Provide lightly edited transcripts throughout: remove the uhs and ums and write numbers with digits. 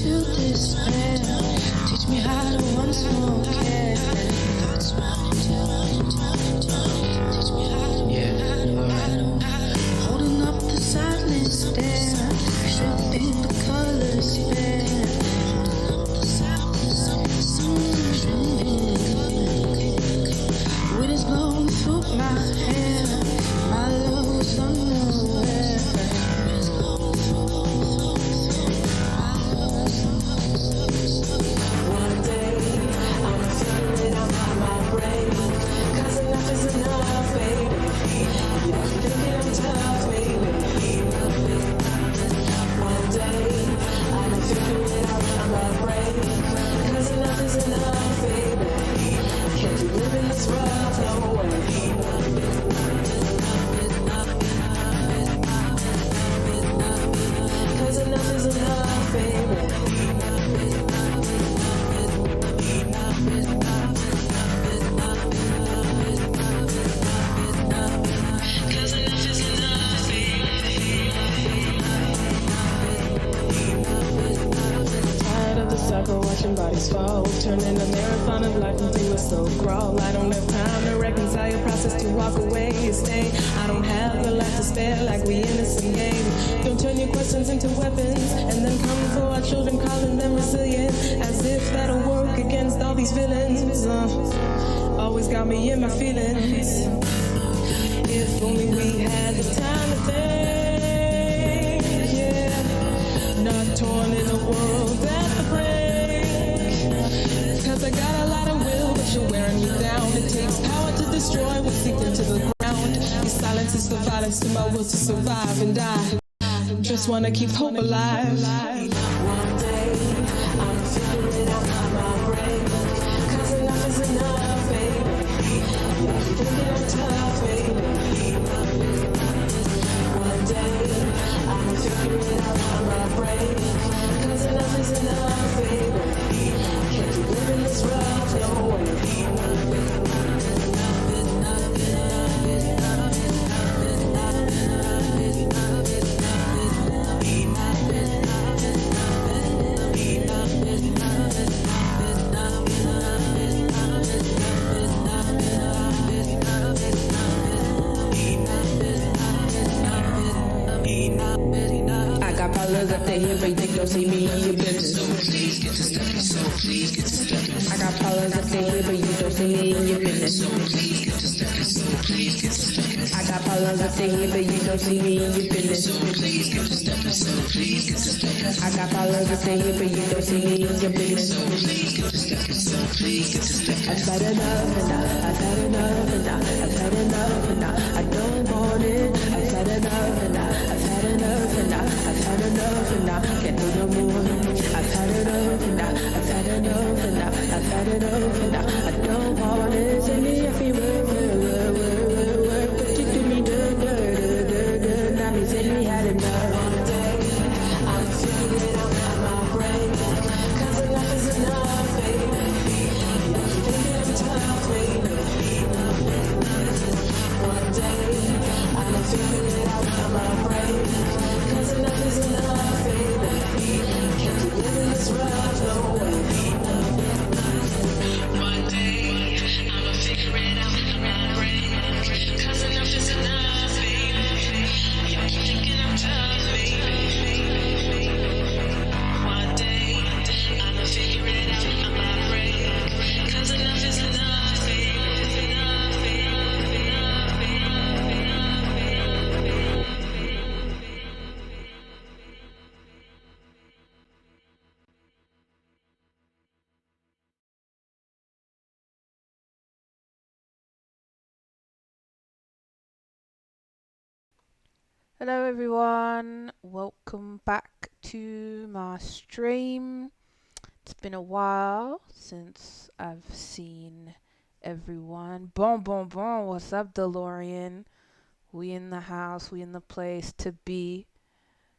to despair. Teach me how to once more care. Yeah, alright. Holding up the silent stare, shifting the colors fair. Wind is blowing through my hair. My love was unaware. One day I'ma figure it out by my brain. 'Cause enough is enough, baby. Yeah, you thinking I'm tough, baby. One day I'ma figure it out by my brain. 'Cause enough is enough, baby. Can't you live in this rough, no way. Cause enough is enough, baby. Cause enough is enough, baby. Tired of the cycle, watching bodies fall. Turning a marathon of life into a slow crawl. I don't have time to reconcile your process to walk away and stay. I don't have your life to spare like we in the same game. Don't turn your questions into weapons and then come for our children, calling them resilient, as if that'll work against all these villains. Always got me in my feelings. If only we had the time to think, yeah. Not torn in a world at the break. 'Cause I got a lot of will, but you're wearing me down. It takes power to destroy what's seeped into the ground. Your silence is the violence to my will to survive and die. Just wanna keep hope alive. One day I'ma figure it out by my brain. 'Cause enough is enough, baby. Yeah, you thinking I'm tough, baby. One day I'ma figure it out by my brain. 'Cause enough is enough, baby. Can't you live in this rough, no way. I got parlors up there here, but they don't see me in your business. So please get to stepping, so please get to stepping. I got parlors up there here, but you don't see me in your business. So please get to stepping, so please get to stepping. I got parlors up there here, but you don't see me in your business. So please get to stepping, so please get to stepping. I got parlors up there here, but you don't see me in your business. So please get to stepping, so please get to stepping. I've had enough and I've had enough and I've had enough and I don't want it. I've had enough and I've had enough and I've had enough and I can't do no more. I've had enough and I've had enough and I've had enough and I don't want it. Send me if you work, but you do me good. Now me say me had enough. One day I'll figure it out by my brain. 'Cause enough is enough, baby. You think I'm tough, baby. One day I'll figure it out by my brain. 'Cause enough is enough, baby. Can't you live in this rough, no way. One day I'ma figure it out by my brain. 'Cause enough is enough, baby. You keep thinking I'm tough, baby. One day I'ma figure it out by my brain. 'Cause enough is enough, baby. Hello everyone, welcome back to my stream. It's been a while since I've seen everyone. Bon, what's up DeLorean? We in the house, we in the place to be.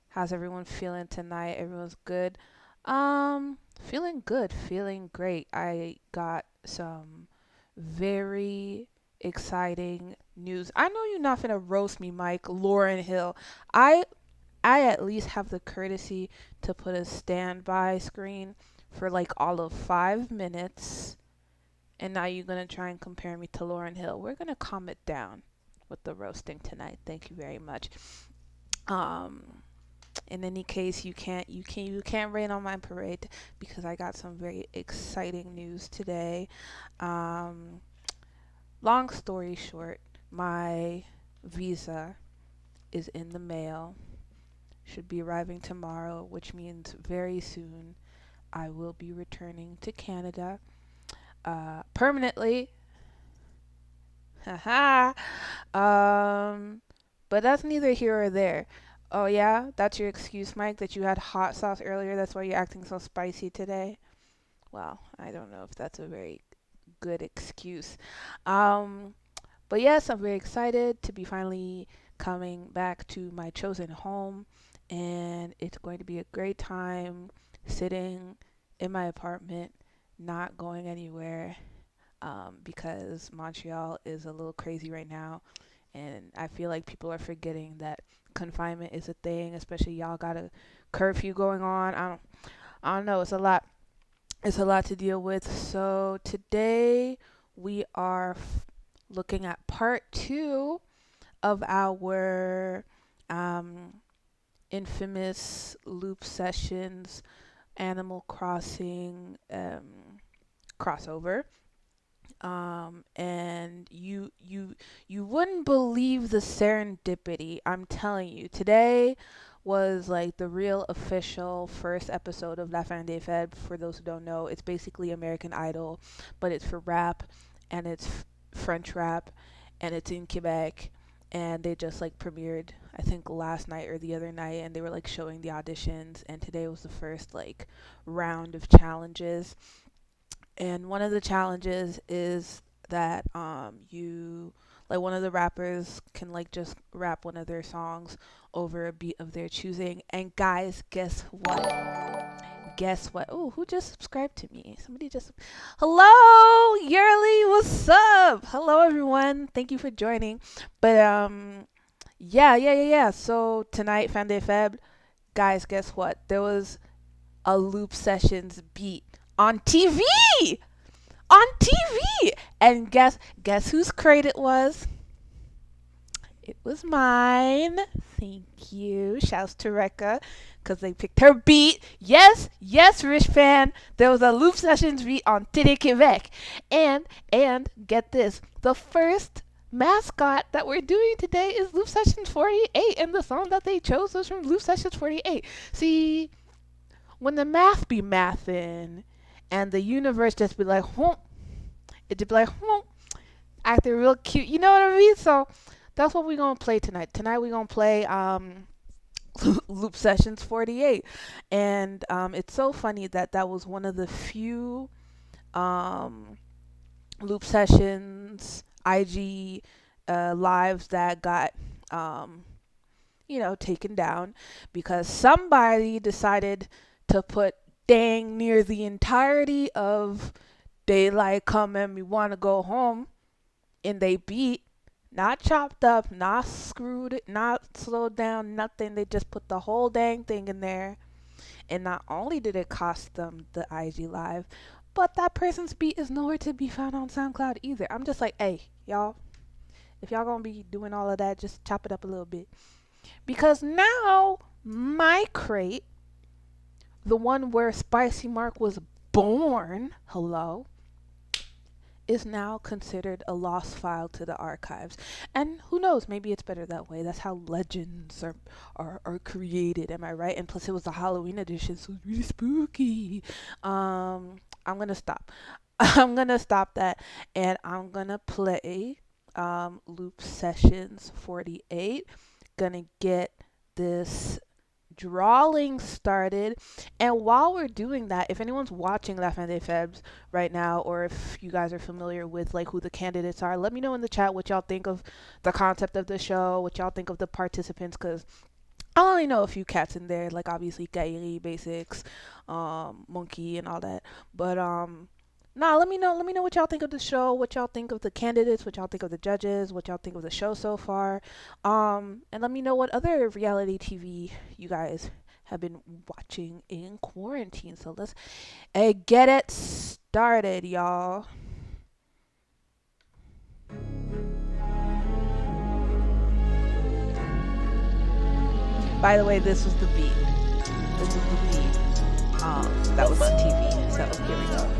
How's everyone feeling tonight? Everyone's good? Feeling good, feeling great. I got some very exciting news. I know you're not gonna roast me, Mike. Lauren Hill. I I at least have the courtesy to put a standby screen for like all of 5 minutes. And now you're going to try and compare me to Lauryn Hill. We're going to calm it down with the roasting tonight. Thank you very much. Um, in any case, you can't rain on my parade because I got some very exciting news today. Um, Long story short, my visa is in the mail. Should be arriving tomorrow, which means very soon I will be returning to Canada permanently. Haha. um, but that's neither here or there. Oh yeah, that's your excuse, Mike, that you had hot sauce earlier. That's why you're acting so spicy today. Well, I don't know if that's a very good excuse. Um, but yes, I'm very excited to be finally coming back to my chosen home, and it's going to be a great time sitting in my apartment, not going anywhere, because Montreal is a little crazy right now, and I feel like people are forgetting that confinement is a thing, especially y'all got a curfew going on. I don't know. It's a lot. It's a lot to deal with. So today we are looking at part two of our um, infamous loop sessions Animal Crossing crossover. And you wouldn't believe the serendipity. I'm telling you, today was like the real official first episode of La Fin des Feb. For those who don't know, it's basically American Idol, but it's for rap, and it's French rap, and it's in Quebec. And they just like premiered, I think last night or the other night, and they were like showing the auditions. And today was the first like round of challenges, and one of the challenges is that you like one of the rappers can like just rap one of their songs over a beat of their choosing. And guys, guess what? Guess what? Oh, who just subscribed to me? Somebody just. Hello, Yearly. What's up? Hello, everyone. Thank you for joining. But yeah. So tonight, Fan de Feb, guys, guess what? There was a Loop Sessions beat on TV. On TV. And guess whose crate it was? It was mine. Thank you. Shouts to Rekka, because they picked her beat. Yes, Rich fan. There was a Loop Sessions beat on Télé Québec. And get this. The first mascot that we're doing today is Loop Sessions 48. And the song that they chose was from Loop Sessions 48. See, when the math be mathin' and the universe just be like, it just be like, acting real cute. You know what I mean? So that's what we're gonna play tonight. Tonight we're gonna play Loop Sessions 48, and it's so funny that that was one of the few um, Loop Sessions IG lives that got taken down because somebody decided to put dang near the entirety of Daylight Come and Me Wanna Go Home in they beat, not chopped up, not screwed, not slowed down, nothing. They just put the whole dang thing in there. And not only did it cost them the IG Live, but that person's beat is nowhere to be found on SoundCloud either. I'm just like, hey, y'all, if y'all gonna be doing all of that, just chop it up a little bit. Because now, my crate, the one where Spicy Mark was born, hello, is now considered a lost file to the archives. And who knows, maybe it's better that way. That's how legends are created, am I right? And plus it was the Halloween edition, so it's really spooky. I'm gonna stop. I'm gonna stop that, and I'm gonna play Loop Sessions 48. Gonna get this drawing started. And while we're doing that, if anyone's watching La Fin des Febs right now, or if you guys are familiar with like who the candidates are, let me know in the chat what y'all think of the concept of the show, what y'all think of the participants, because I only know a few cats in there, like obviously Kairi, Basics, Monkey, and all that. But Nah, let me know. Let me know what y'all think of the show, what y'all think of the candidates, what y'all think of the judges, what y'all think of the show so far. And let me know what other reality TV you guys have been watching in quarantine. So let's get it started, y'all. By the way, this was the beat. This is the beat. That was on TV. So here we go.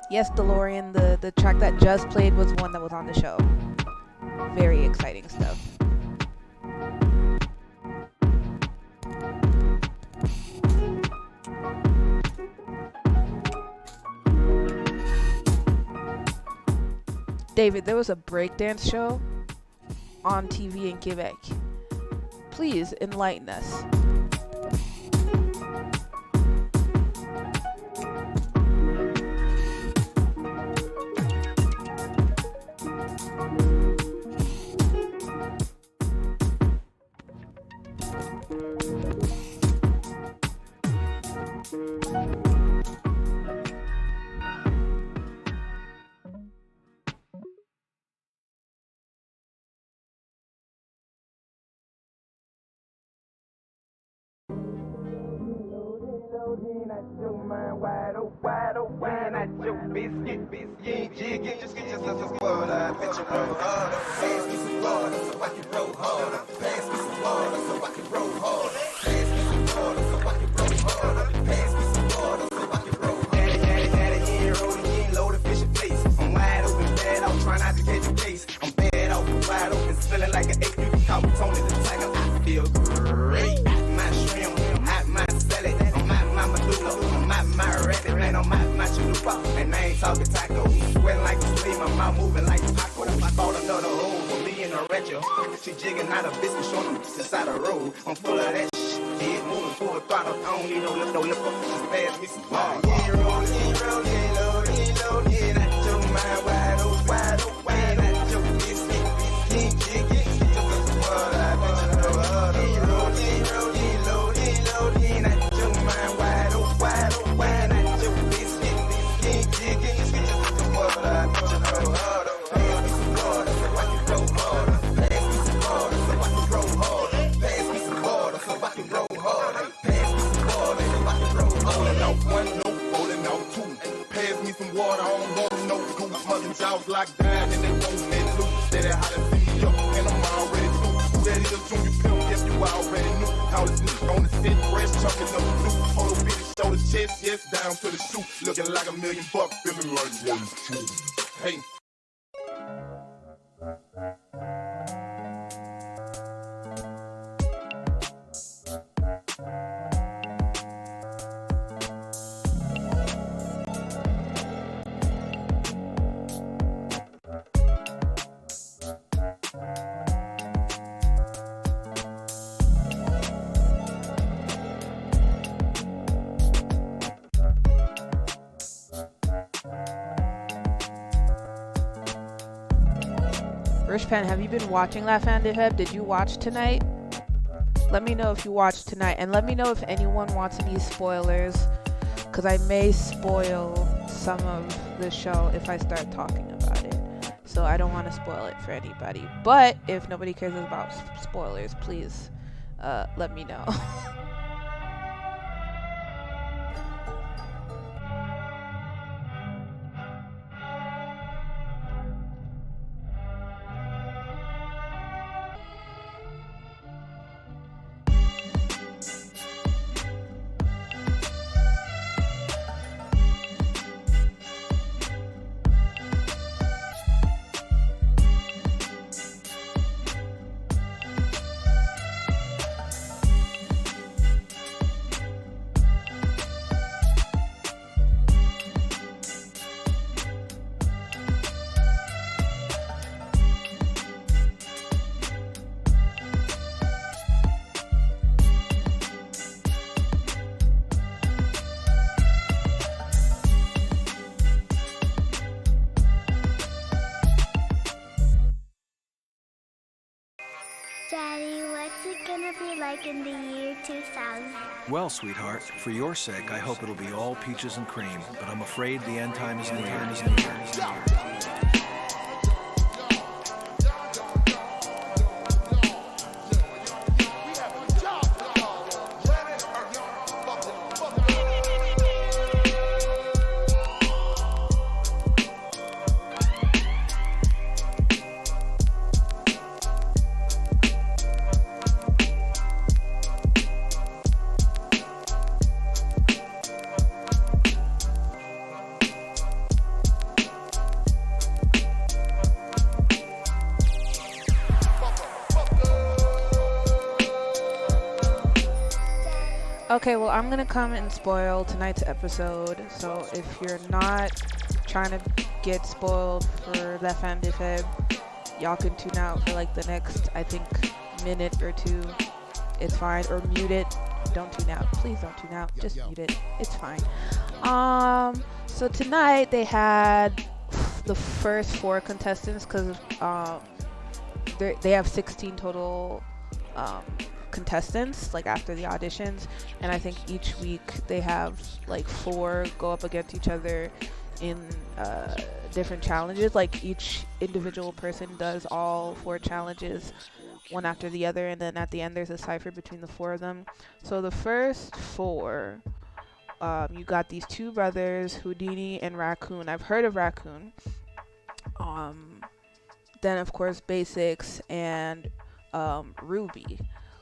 Yes, DeLorean, the track that just played was one that was on the show. Very exciting stuff. David, there was a breakdance show on TV in Quebec. Please enlighten us. Biscuit, you ain't jigging, just get yourself some water. Bet you roll harder. Pass me some water so I can roll harder. Pass me some water so I can roll harder. Pass me some water so I can roll harder. Pass me some water so I can roll harder. Daddy, you ain't rolling, you ain't loaded fish and place. I'm wide open, bad out, trying not to catch a case. I'm bad out, wide open, spilling like an ape. You can call me Tony the Tiger. I feel great. My shrimp, my salad. I'm my medulla. I'm my rabbit, man. I'm my chalupa. And I ain't talking taco. Sweating like a steam, my mouth moving like a taco. I bought another hole for me in a retro. She jigging out a biscuit, showing them inside the road. I'm full of that shit. Head moving full throttle. I don't need no lip, just pass me some ball. You ain't rolling, you ain't rolling, you ain't loaded, you ain't loaded. You ain't out your mind, wide open, wide open. You ain't out your biscuit, you ain't jigging. Just a water, I bet you know harder. You ain't rolling, you ain't rolling, you ain't loaded, you ain't loaded. You ain't out your mind, wide open, wide open. You ain't out your biscuit, you ain't jigging. Just a water, I bet you know harder. Pass me some water so I can roll harder. Pass me some water so I can roll harder. Pass me some water so I can roll harder. Pass me some water so I can roll harder. Rolling out one, no, rolling out two. Pass me some water, I don't want no goose. Mugging jaws like diamond, they won't let loose. Steady how to see me up, and I'm already through. Who that me a junior pimp, yes, you already knew. All this nigga on the set, fresh, chucking up the loot. Hold a bitch, shoulder, chest, yes, down to the shoe. Looking like $1 million, feeling like one is true. Hey. Rich Pen, have you been watching La Fin de Feb? Did you watch tonight? Let me know if you watched tonight, and let me know if anyone wants any spoilers, because I may spoil some of the show if I start talking about it. So I don't want to spoil it for anybody. But if nobody cares about spoilers, please let me know. Daddy, what's it gonna be like in the year 2000? Well, sweetheart, for your sake, I hope it'll be all peaches and cream, but I'm afraid the end time is near. Okay, well, I'm gonna come and spoil tonight's episode, so if you're not trying to get spoiled for La Fin de Feb, y'all can tune out for like the next, I think, minute or two. It's fine, or mute it. Don't tune out. Please don't tune out. Just mute it. It's fine. So tonight they had the first 4 contestants, because they have 16 total contestants, like after the auditions, and I think each week they have like 4 go up against each other in different challenges. Like each individual person does all 4 challenges one after the other, and then at the end there's a cipher between the 4 of them. So the first 4, you got these 2 brothers, Houdini and Raccoon. I've heard of Raccoon. Then of course Basics and Ruby,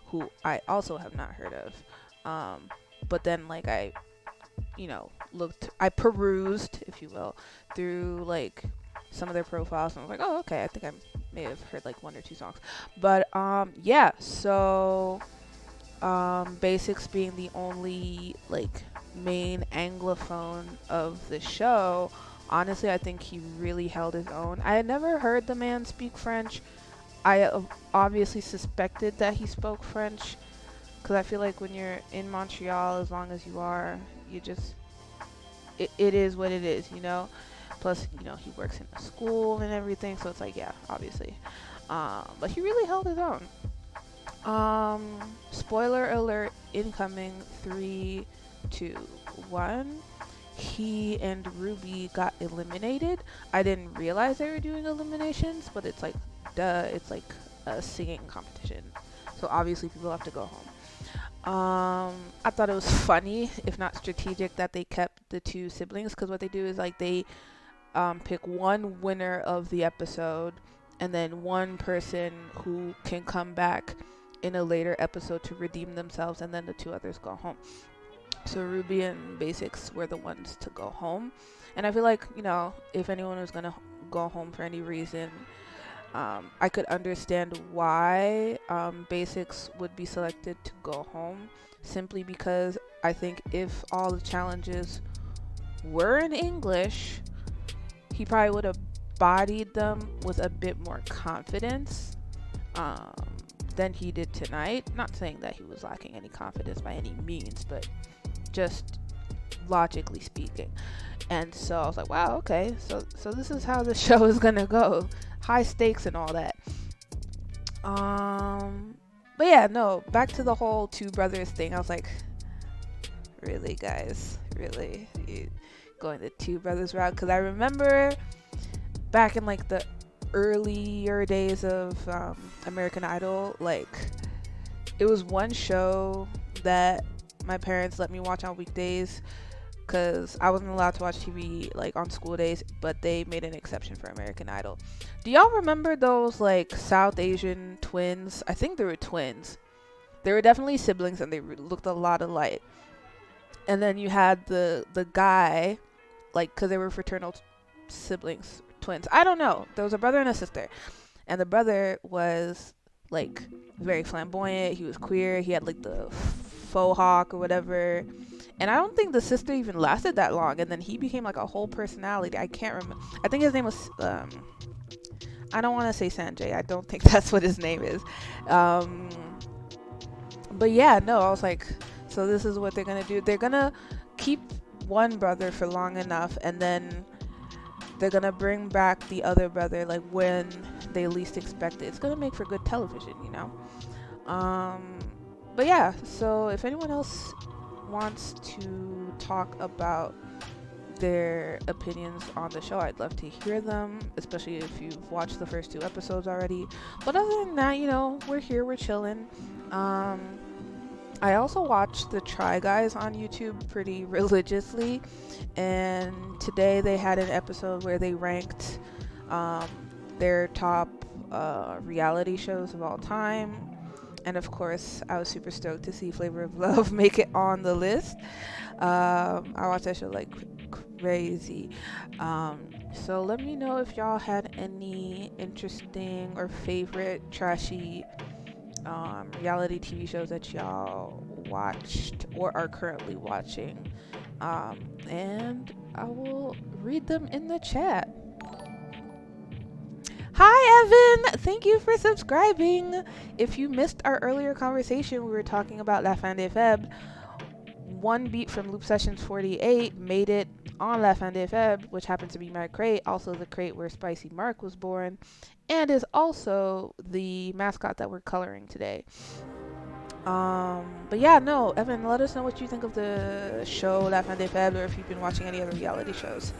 who I also have not heard of. But then like I perused, if you will, through like some of their profiles, and I was like, oh, okay, I think I may have heard like 1 or 2 songs. But yeah, so Basics being the only like main anglophone of the show, honestly I think he really held his own. I had never heard the man speak French. I obviously suspected that he spoke French, because I feel like when you're in Montreal, as long as you are, you just, it is what it is, you know? Plus, you know, he works in a school and everything, so it's like, yeah, obviously. But he really held his own. Spoiler alert incoming, 3, 2, 1. He and Ruby got eliminated. I didn't realize they were doing eliminations, but it's like, duh, it's like a singing competition, so obviously people have to go home. I thought it was funny, if not strategic, that they kept the 2 siblings, because what they do is like they pick one winner of the episode and then one person who can come back in a later episode to redeem themselves, and then the two others go home. So Ruby and Basics were the ones to go home. And I feel like, if anyone was going to go home for any reason, I could understand why Basics would be selected to go home, simply because I think if all the challenges were in English, he probably would have bodied them with a bit more confidence than he did tonight. Not saying that he was lacking any confidence by any means, but just logically speaking. And so I was like, wow, okay, so this is how the show is gonna go. High stakes and all that. But yeah, no, back to the whole two brothers thing. I was like, really, guys? Really? You going the two brothers route? Because I remember back in like the earlier days of American Idol, like it was one show that my parents let me watch on weekdays because I wasn't allowed to watch TV like on school days, but they made an exception for American Idol. Do y'all remember those like South Asian twins? I think they were twins. They were definitely siblings, and they looked a lot alike. And then you had the guy, like, because they were fraternal siblings, twins. I don't know. There was a brother and a sister, and the brother was like very flamboyant. He was queer. He had like the faux hawk or whatever. And I don't think the sister even lasted that long. And then he became like a whole personality. I can't remember. I think his name was, I don't want to say Sanjay. I don't think that's what his name is. But yeah, no, I was like, so this is what they're going to do. They're going to keep one brother for long enough, and then they're going to bring back the other brother like when they least expect it. It's going to make for good television, But yeah, so if anyone else wants to talk about their opinions on the show, I'd love to hear them, especially if you've watched the first 2 episodes already. But other than that, we're here, we're chilling. I also watch the Try Guys on YouTube pretty religiously, and today they had an episode where they ranked their top reality shows of all time. And of course, I was super stoked to see Flavor of Love make it on the list. I watched that show like crazy. So let me know if y'all had any interesting or favorite trashy reality TV shows that y'all watched or are currently watching. And I will read them in the chat. Hi Evan, thank you for subscribing. If you missed our earlier conversation, we were talking about La Fin des Feb. One beat from Loop Sessions 48 made it on La Fin des Feb, which happened to be my crate, also the crate where Spicy Mark was born, and is also the mascot that we're coloring today. But yeah, no, Evan, let us know what you think of the show La Fin des Feb, or if you've been watching any other reality shows.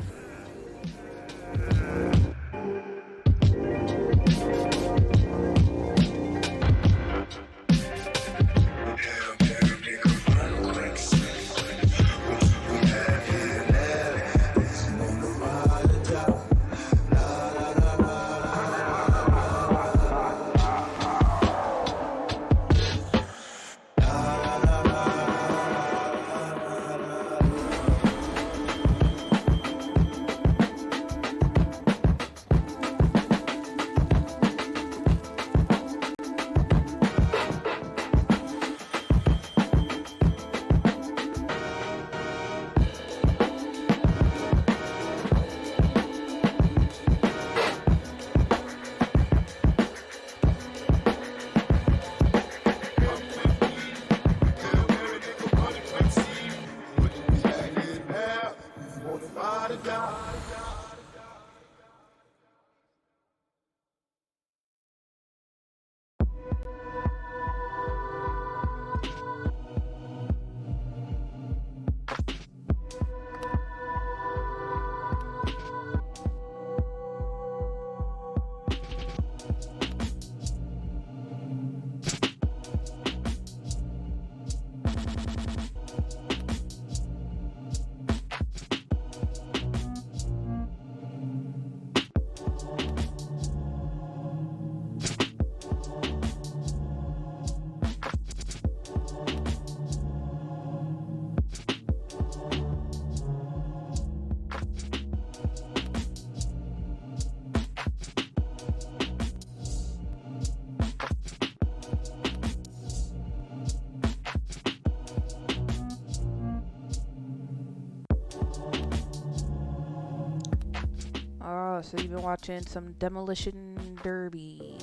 Oh, so you've been watching some Demolition Derby.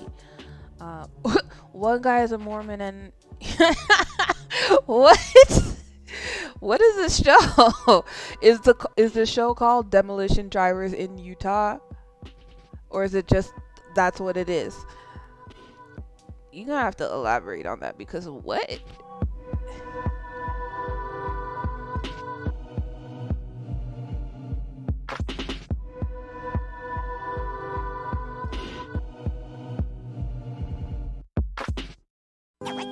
Uh, one guy is a Mormon and what? What is this show? Is the show called Demolition Drivers in Utah, or is it just that's what it is? You're gonna have to elaborate on that because what?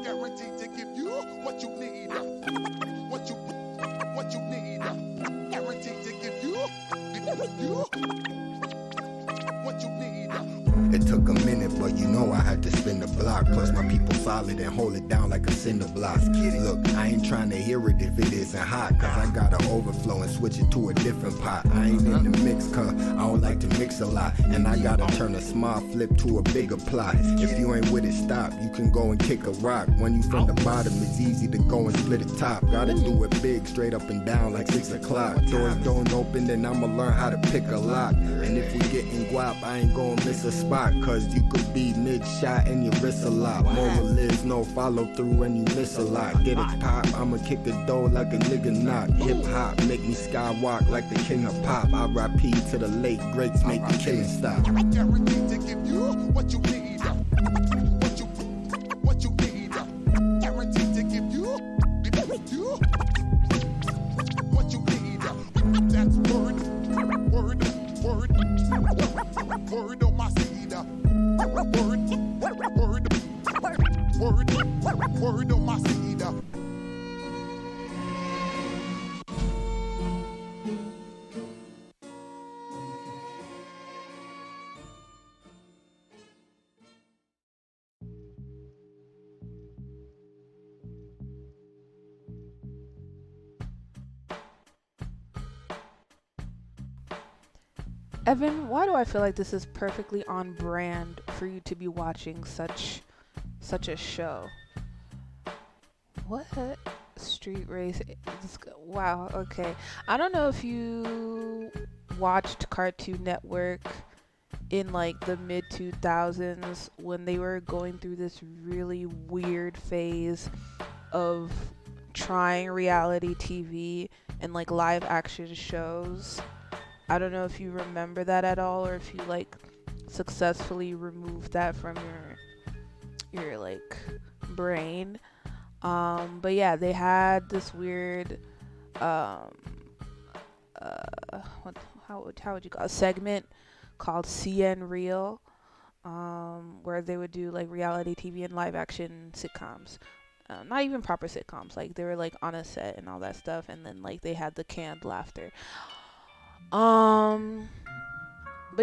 Guaranteed to give you what you need. What you need. Guaranteed to give you what you need. It took a minute, but you know I had to spin the block. Plus my people solid and hold it down like a cinder block. Look, I ain't trying to hear it if it isn't hot, cause I gotta overflow and switch it to a different pot. I ain't in the mix cause I don't like to mix a lot, and I gotta turn a small flip to a bigger plot. If you ain't with it, stop. You can go and kick a rock. When you from the bottom, it's easy to go and split the top. Gotta do it big, straight up and down like 6 o'clock. Doors don't open, then I'ma learn how to pick a lock. And if we getting guap, I ain't gonna miss a spot, cause you could be mid-shot and you risk a lot. Moral is no follow through and you miss a lot. Get it pop, I'ma kick the door like a nigga knock. Hip hop make me skywalk like the king of pop. R.I.P. to the late greats, make the killing stop. Guaranteed to give you what you need. What you need. Guaranteed to give you what you need. That's word on my seed. Word on my seed. Evan, why do I feel like this is perfectly on brand for you to be watching such a show? What? Street race? Wow, okay. I don't know if you watched Cartoon Network in like the mid 2000s when they were going through this really weird phase of trying reality TV and like live action shows. I don't know if you remember that at all, or if you like successfully removed that from your like brain. But yeah, they had this weird how would you call a segment called CN Real, where they would do like reality TV and live action sitcoms. Not even proper sitcoms, like they were like on a set and all that stuff, and then like they had the canned laughter. But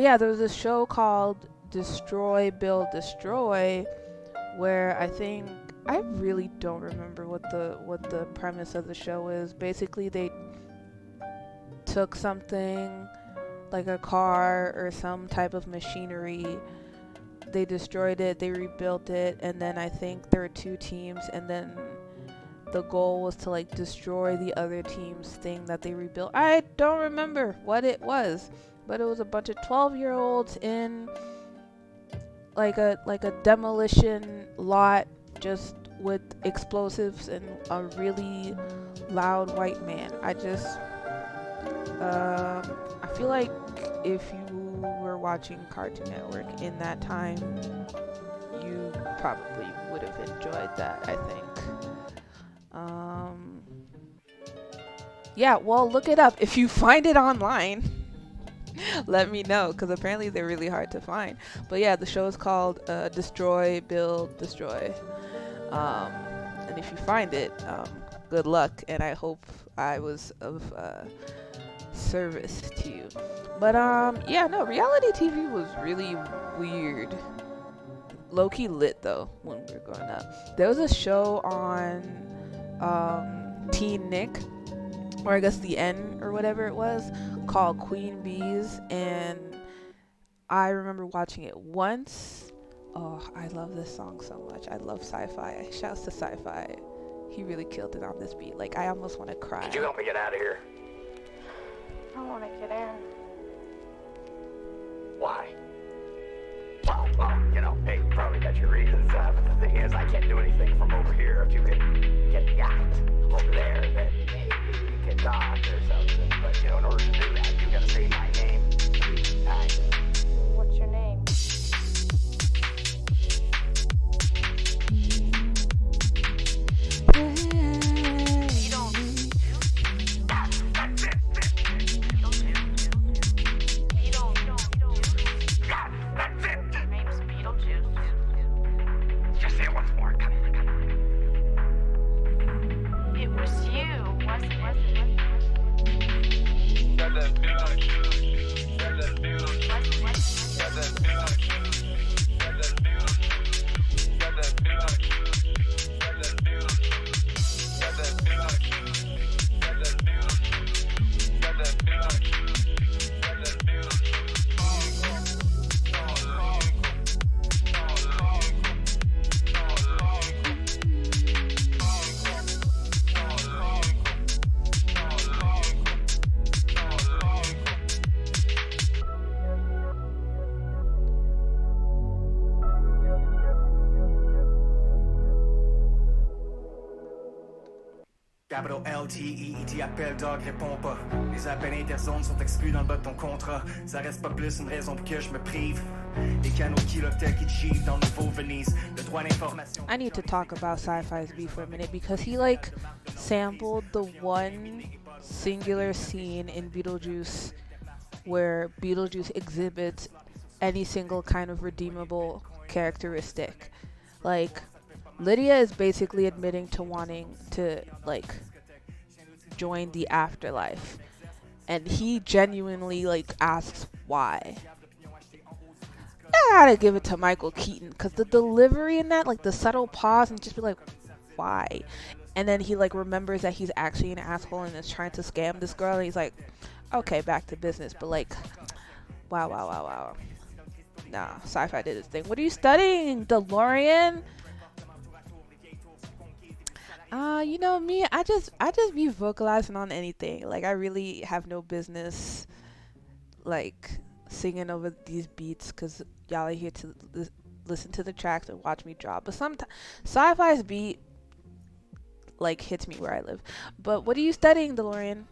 yeah, there was this show called Destroy, Build, Destroy, where I really don't remember what the premise of the show is. Basically, they took something like a car or some type of machinery, they destroyed it, they rebuilt it, and then I think there were 2 teams, and then the goal was to like destroy the other team's thing that they rebuilt. I don't remember what it was, but it was a bunch of 12-year-olds in like a demolition lot, just with explosives and a really loud white man. I feel like if you were watching Cartoon Network in that time, you probably would have enjoyed that, I think. Yeah, well, look it up. If you find it online, let me know, because apparently they're really hard to find. But yeah, the show is called Destroy, Build, Destroy. And if you find it, good luck, and I hope I was of service to you. But yeah, no, reality TV was really weird. Low-key lit though when we were growing up. There was a show on Teen Nick, or I guess the N or whatever it was, called Queen Bees, and I remember watching it once. Oh, I love this song so much. I love Sci-Fi. Shouts to Sci-Fi. He really killed it on this beat. Like, I almost want to cry. Could you help me get out of here? I want to get in. Why? Well, you know, hey, you probably got your reasons, but the thing is, I can't do anything from over here. If you could get me out over there, then maybe we can talk or something. But, you know, in order to do that, you gotta say my name. What's your name? Just say it once more. Come on, come on. It was you, wasn't it? Got that Beetlejuice. Got that Beetlejuice. Got that Beetlejuice. Got that Beetlejuice. Got that Beetlejuice. Got that Beetlejuice. Got that Beetlejuice. Got that Beetlejuice. Got that Beetlejuice. Got that Capital LTEET appelle Dog, réponds pas. Les appels interzones sont exclus dans le bas de ton contrat. Ça reste pas plus une raison pour que je me prive. Les canaux qui qui givent dans le nouveau Venise. Le droit d'information. I need to talk about Sci-Fi's beat for a minute because he like sampled the one singular scene in Beetlejuice where Beetlejuice exhibits any single kind of redeemable characteristic. Like, Lydia is basically admitting to wanting to like join the afterlife, and he genuinely like asks why. I gotta give it to Michael Keaton because the delivery in that, like the subtle pause and just be like, why? And then he like remembers that he's actually an asshole and is trying to scam this girl, and he's like, okay, back to business. But like, wow. Nah, Sci-Fi did his thing. What are you studying, DeLorean? You know me, I just be vocalizing on anything. Like, I really have no business like singing over these beats because y'all are here to listen to the tracks and watch me drop. But sometimes Sci-Fi's beat like hits me where I live. But what are you studying, DeLorean?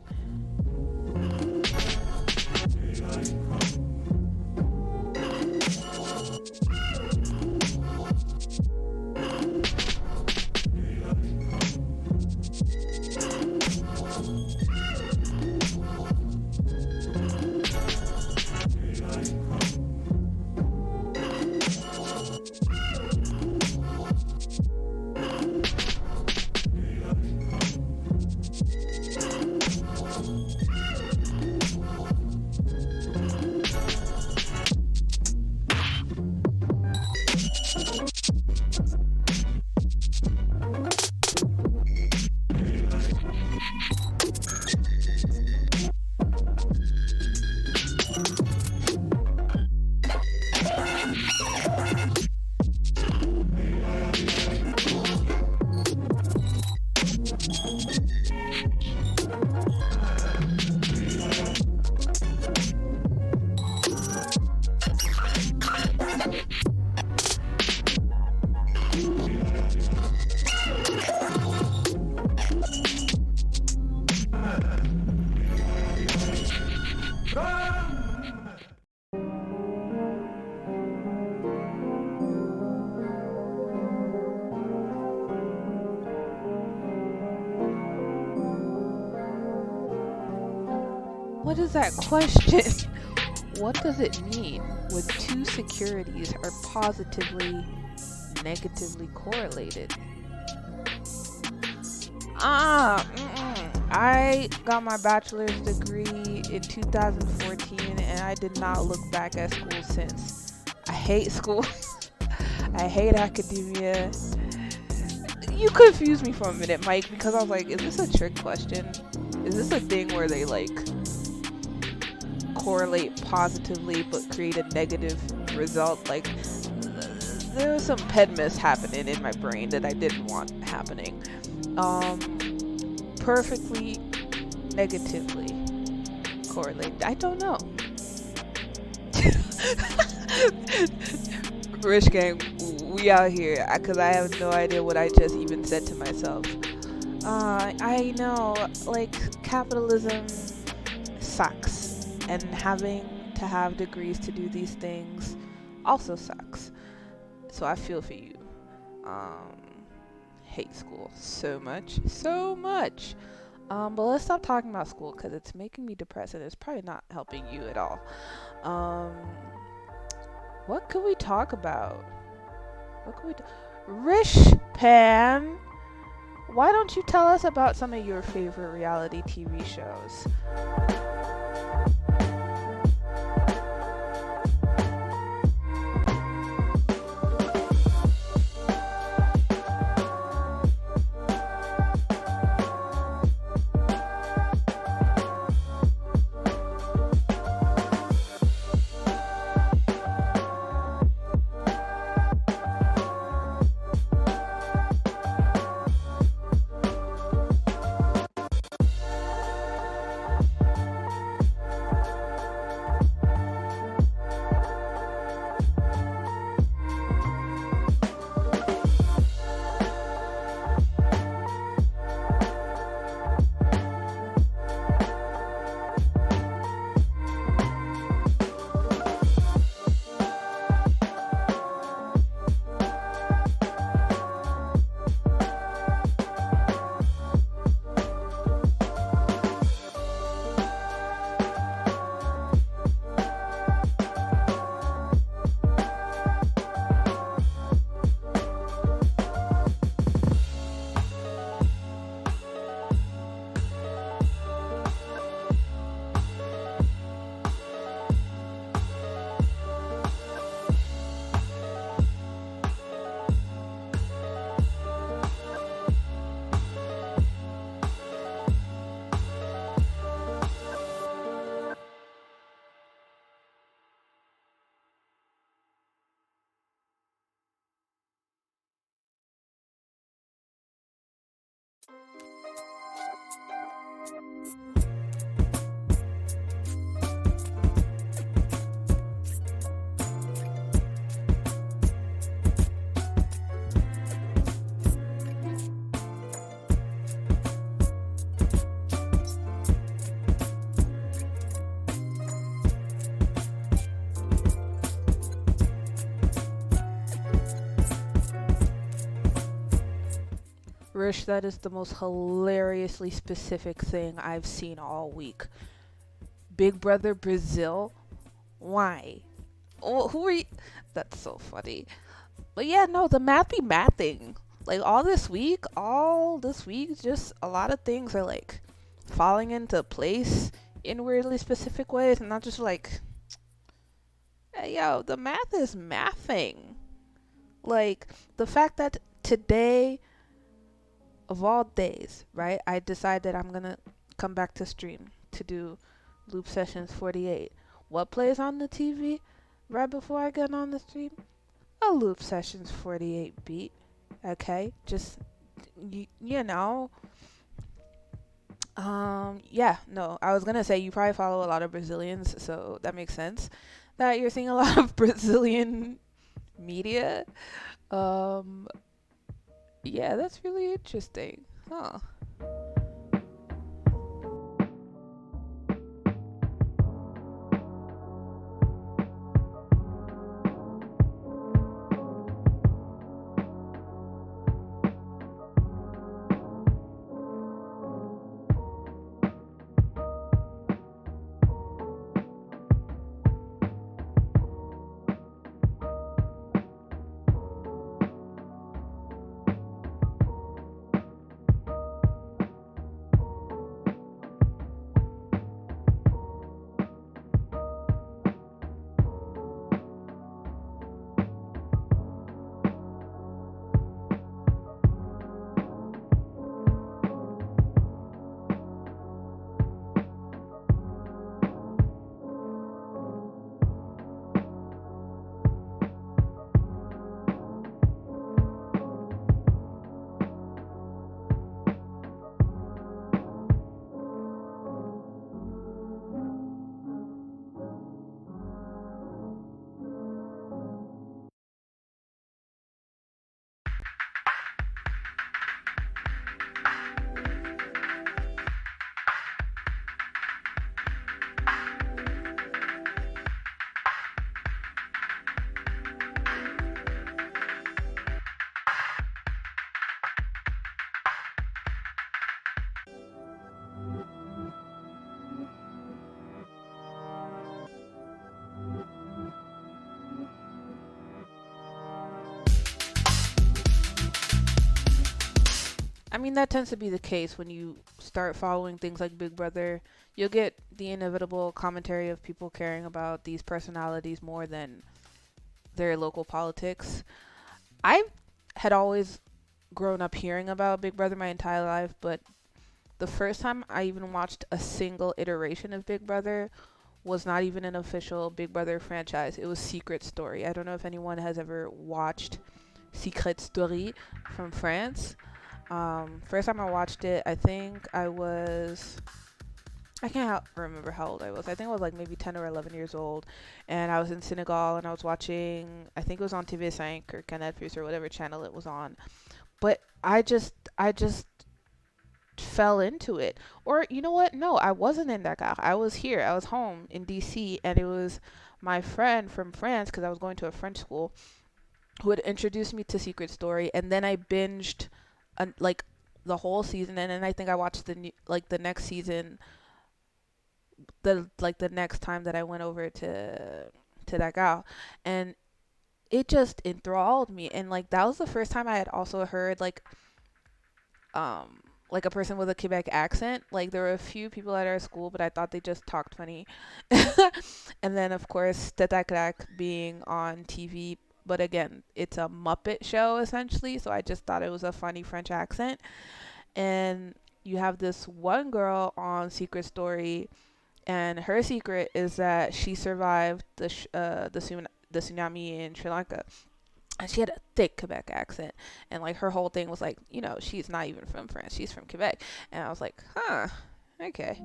What is that question? What does it mean when two securities are positively, negatively correlated? I got my bachelor's degree in 2014 and I did not look back at school since. I hate school. I hate academia. You confused me for a minute, Mike, because I was like, is this a trick question? Is this a thing where they like correlate positively but create a negative result? Like, there was some PEDMIS happening in my brain that I didn't want happening. Perfectly negatively correlated. I don't know. Rich gang, we out here. Cause I have no idea what I just even said to myself. I know, like, capitalism sucks, and having to have degrees to do these things also sucks. So I feel for you. Hate school so much, so much. But let's stop talking about school because it's making me depressed and it's probably not helping you at all. What could we talk about? What could we Rish Pan, why don't you tell us about some of your favorite reality TV shows? Rish, that is the most hilariously specific thing I've seen all week. Big Brother Brazil? Why? Oh, who are you? That's so funny. But yeah, no, the math be mathing. Like all this week, just a lot of things are like falling into place in weirdly specific ways, and not just like, hey, yo, the math is mathing. Like, the fact that today, of all days, right, I decide that I'm gonna come back to stream to do Loop Sessions 48. What plays on the TV right before I get on the stream? A Loop Sessions 48 beat. Okay, just you know. Yeah, no, I was gonna say you probably follow a lot of Brazilians, so that makes sense that you're seeing a lot of Brazilian media. Um, yeah, that's really interesting. Huh. mean, that tends to be the case when you start following things like Big Brother. You'll get the inevitable commentary of people caring about these personalities more than their local politics. I had always grown up hearing about Big Brother my entire life, but the first time I even watched a single iteration of Big Brother was not even an official Big Brother franchise. It was Secret Story. I don't know if anyone has ever watched Secret Story from France. First time I watched it, I think I can't remember how old I was. I think I was like maybe 10 or 11 years old. And I was in Senegal and I was watching, I think it was on TV5 or Canal Plus or whatever channel it was on. But I just fell into it. Or you know what? No, I wasn't in Dakar. I was here. I was home in DC, and it was my friend from France, because I was going to a French school, who had introduced me to Secret Story, and then I binged like the whole season, and then I think I watched the next season, the next time that I went over to Dakar, and it just enthralled me. And like that was the first time I had also heard like a person with a Quebec accent. Like there were a few people at our school, but I thought they just talked funny. And then of course Teta Crack being on TV, but again, it's a Muppet show essentially, so I just thought it was a funny French accent. And you have this one girl on Secret Story, and her secret is that she survived the tsunami in Sri Lanka, and she had a thick Quebec accent, and like her whole thing was like, she's not even from France, she's from Quebec. And I was like, huh, okay.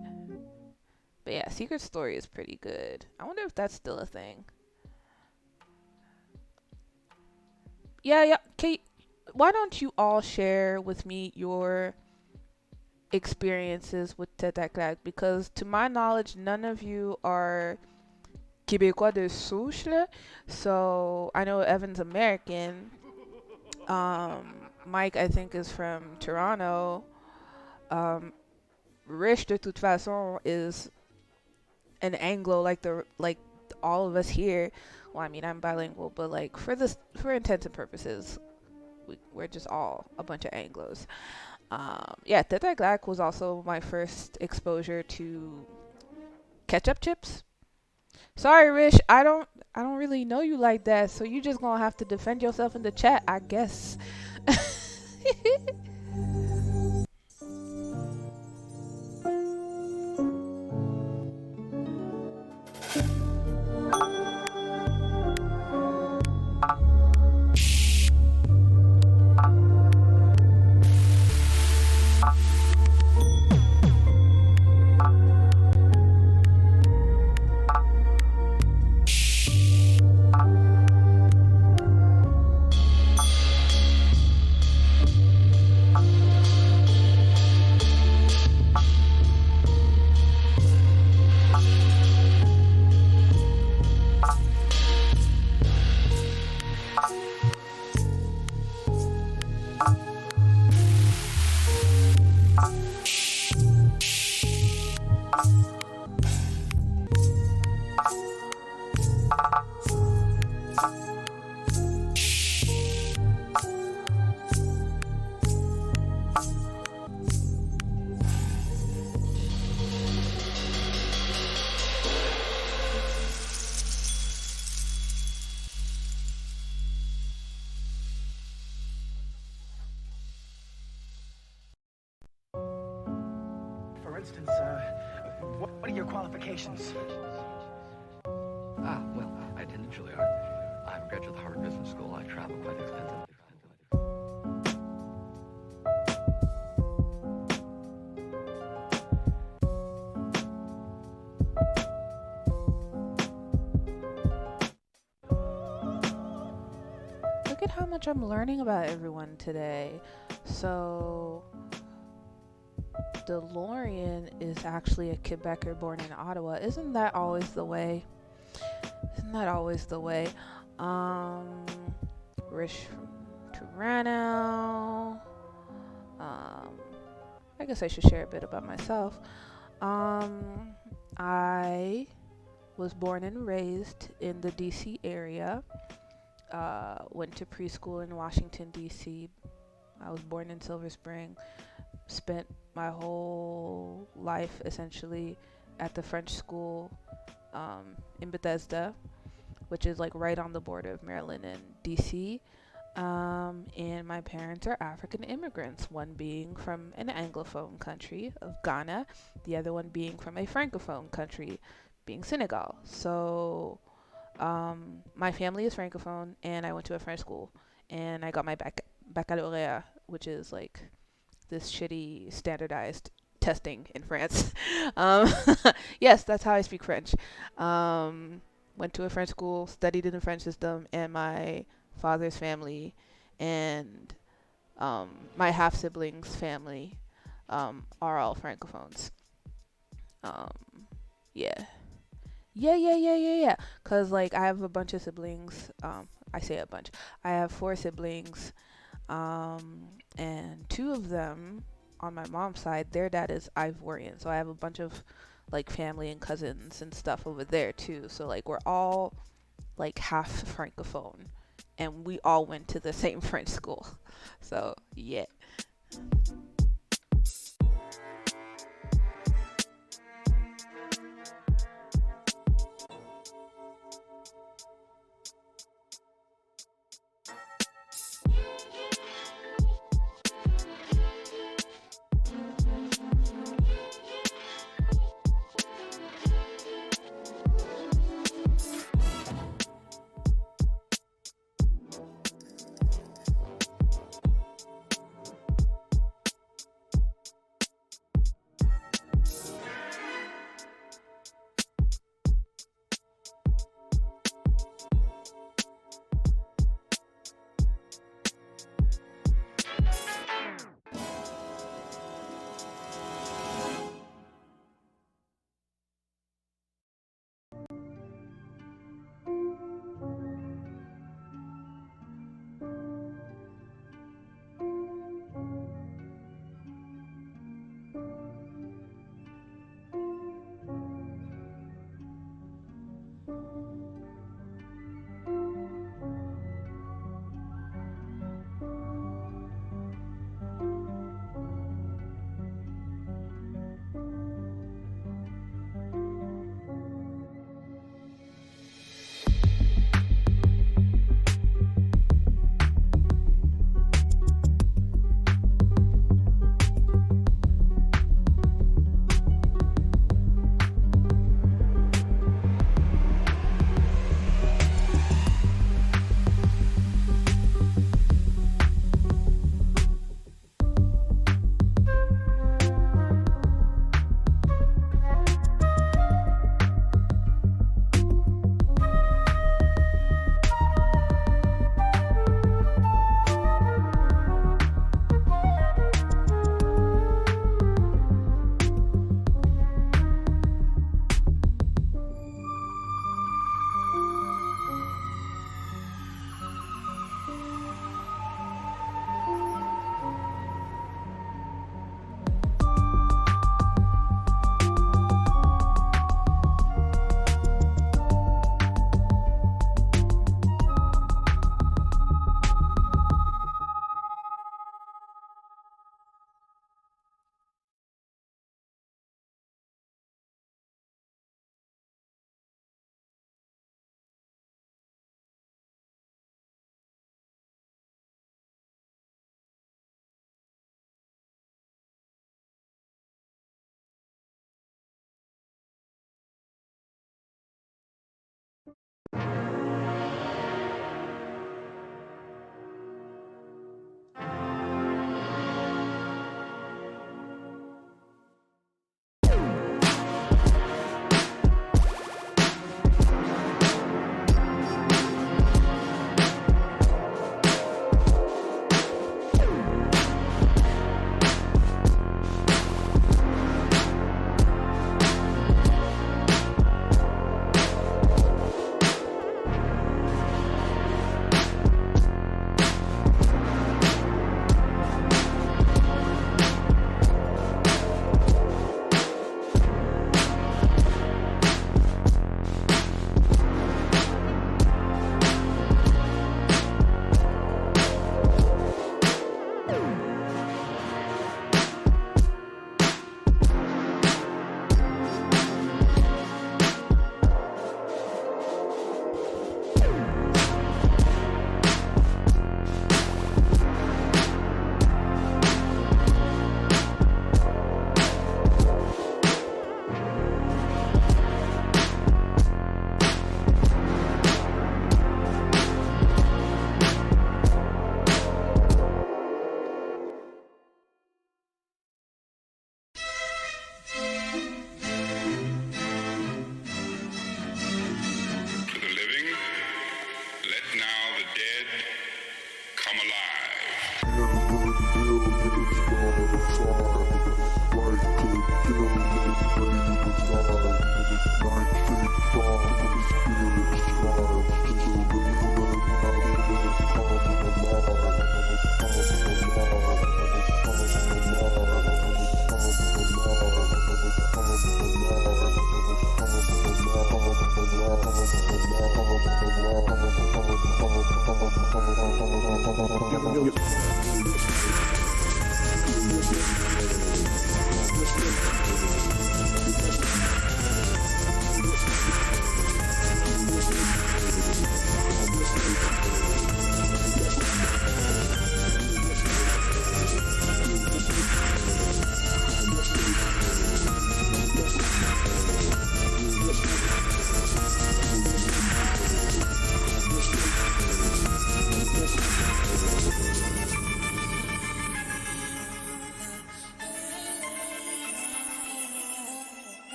But yeah, Secret Story is pretty good. I wonder if that's still a thing. Yeah. Kate, why don't you all share with me your experiences with Teta Claque? Because to my knowledge, none of you are Québécois de souche, là. So I know Evan's American. Mike, I think, is from Toronto. Rich, de toute façon, is an Anglo, like all of us here. Well, I mean, I'm bilingual, but like for intents and purposes, we're just all a bunch of Anglos. Yeah, Teta Claque was also my first exposure to ketchup chips. Sorry, Rich, I don't really know you like that, so you just gonna have to defend yourself in the chat, I guess. For instance, what are your qualifications? Well, I attended Juilliard. I'm a graduate of the Harvard Business School. I travel quite extensively. Look at how much I'm learning about everyone today. So DeLorean is actually a Quebecer born in Ottawa. Isn't that always the way? Rich from Toronto. I guess I should share a bit about myself. I was born and raised in the DC area. Went to preschool in Washington, DC. I was born in Silver Spring. spent my whole life essentially at the French school in Bethesda, which is like right on the border of Maryland and DC. And my parents are African immigrants, one being from an Anglophone country of Ghana, the other one being from a Francophone country, being Senegal. So my family is Francophone, and I went to a French school, and I got my baccalaureate, which is like this shitty standardized testing in France. Um, yes, that's how I speak French. Went to a French school, studied in the French system, and my father's family and my half siblings' family are all francophones. Um, yeah. Yeah. Cause like I have a bunch of siblings. I say a bunch. I have 4 siblings, and 2 of them on my mom's side, their dad is Ivorian. So I have a bunch of like family and cousins and stuff over there too. So like we're all like half francophone, and we all went to the same French school. So yeah.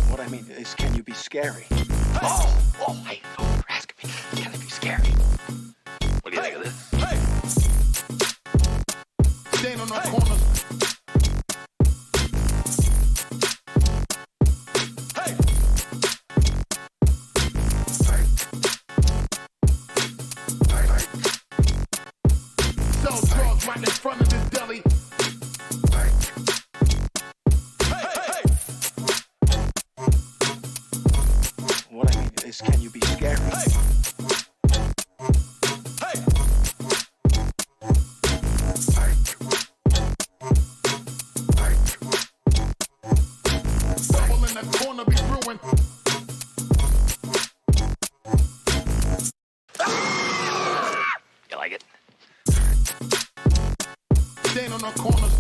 What I mean is, can you be scary? Hey, you're asking me, can it be scary? What do you think of this? Stand on the corners. Hey. Sell drugs right in front of this deli. What I mean is, can you be scary? Bubble in the corner be brewing. You like it? Stand on the corners.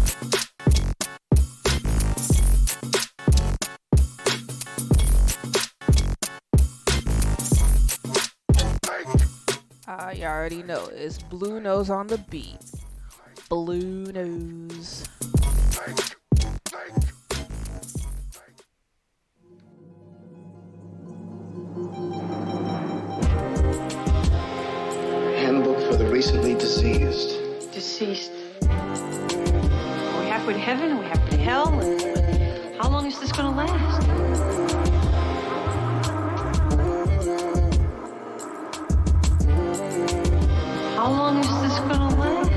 You already know it's Blue Nose on the beat. Blue Nose. Handbook for the recently deceased. Deceased. Are we halfway to heaven? Are we halfway to hell? How long is this gonna last? How long is this gonna last?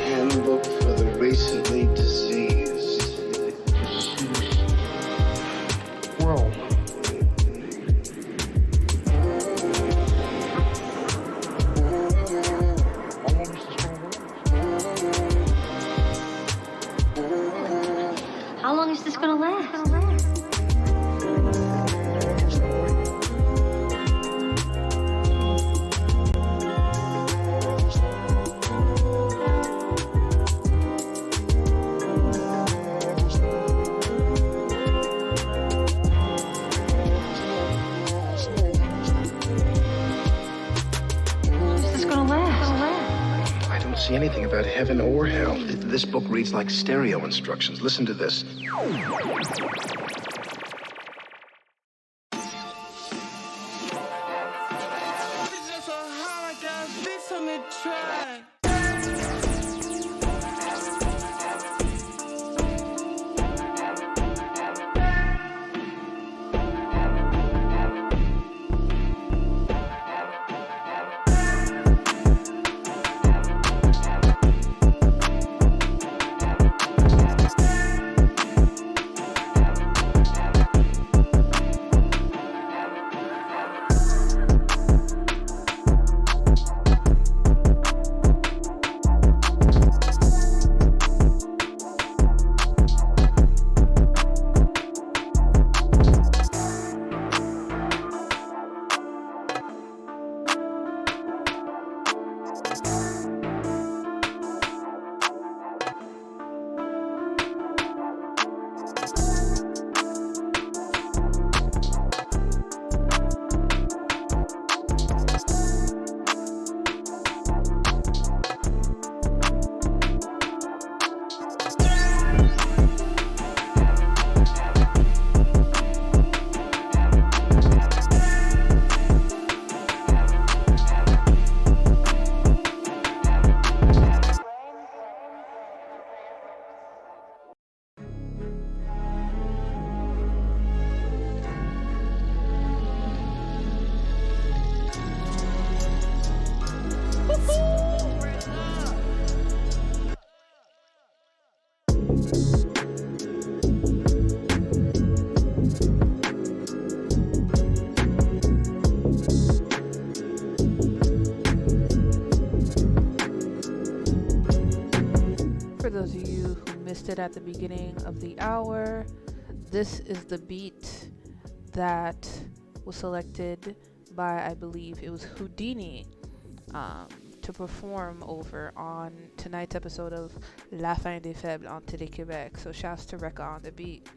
Handbook for the recently deceased. Well. How long is this gonna last? I don't see anything about heaven or hell. This book reads like stereo instructions. Listen to this. listed at the beginning of the hour. This is the beat that was selected by, I believe it was Houdini, to perform over on tonight's episode of La Fin des Faibles on Télé-Québec. So shouts to Rekka on the beat.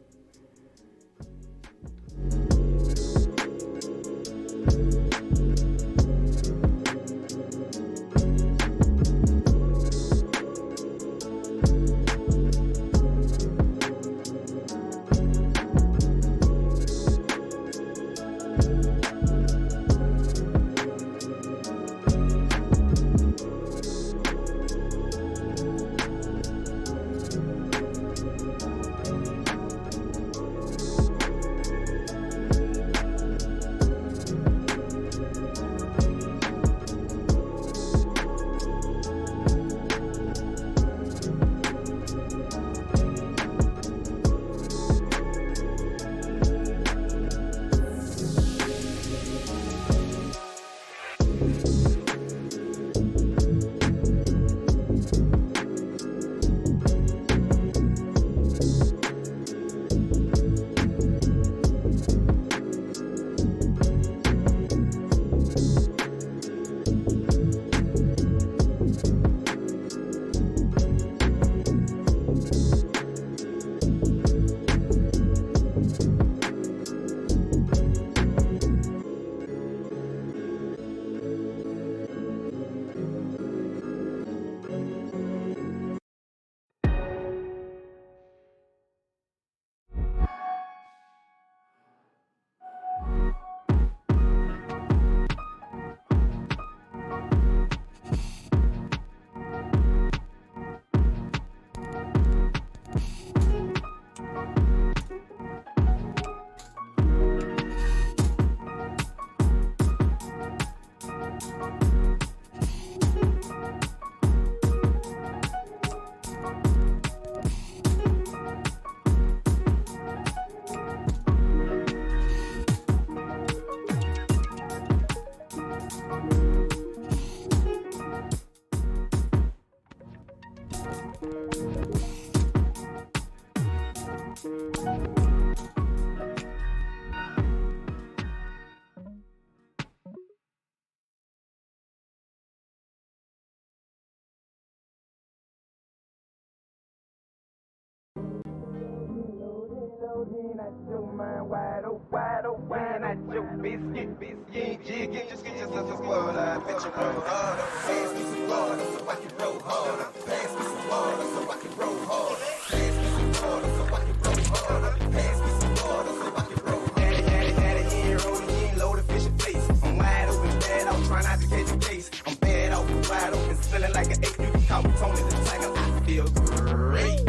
Biscuit, jig, just get yourself a spoiler. I bet you roll harder. Pass me some water so I can roll harder. Pass me some water so I can roll harder. Pass me some water so I can roll harder. Pass me some water so I can roll harder. Daddy, you ain't rolling, you ain't loaded, fish and face. I'm wide open, bad out, try not to catch a case. I'm bad out, wide open, smelling like an ape. You can call me Tony the Tiger, I feel great.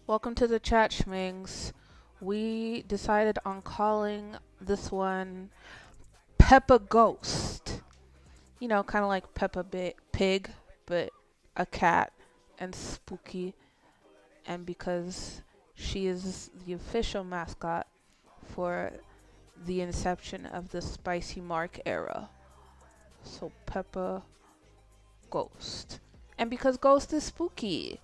Welcome to the chat, Schmings. We decided on calling this one Peppa Ghost. You know, kind of like Peppa Pig, but a cat and spooky. And because she is the official mascot for the inception of the Spicy Mark era. So Peppa Ghost. And because Ghost is spooky.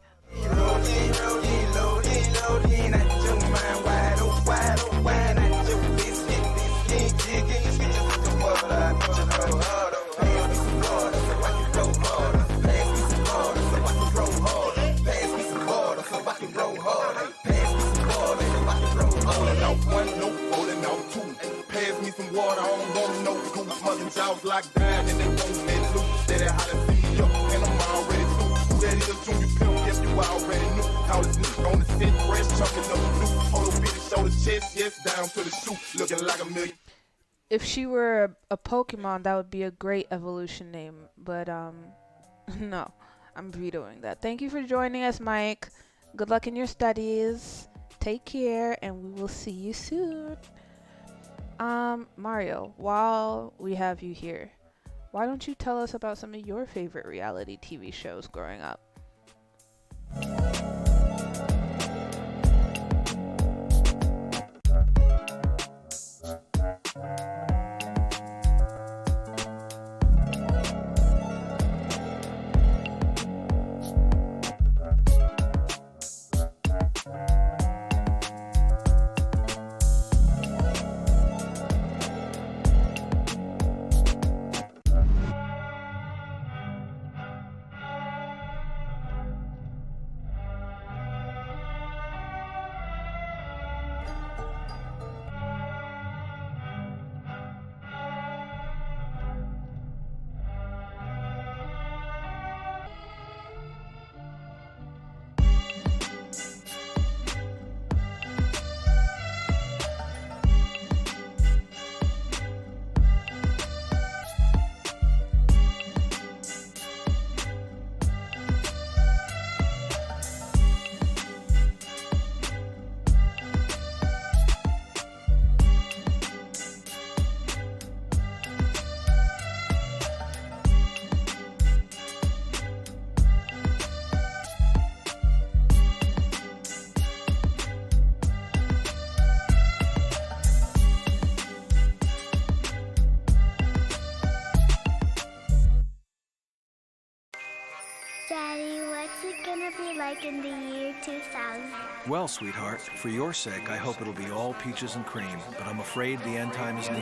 Pass me some water, I don't want no goose. Mugging jaws like that, and they won't let loose. Steady how to see you, and I'm already through. Who that is, junior pimp, yes, you already knew. How this nigga on the set, fresh, chucking up the blue. Hold a bitty shoulder, chest, yes, down to the shoe. Looking like a million. If she were a Pokemon, that would be a great evolution name. But, no, I'm vetoing that. Thank you for joining us, Mike. Good luck in your studies. Take care, and we will see you soon. Mario, while we have you here, why don't you tell us about some of your favorite reality TV shows growing up? Daddy, what's it gonna be like in the year 2000? Well, sweetheart, for your sake, I hope it'll be all peaches and cream, but I'm afraid the end time is near.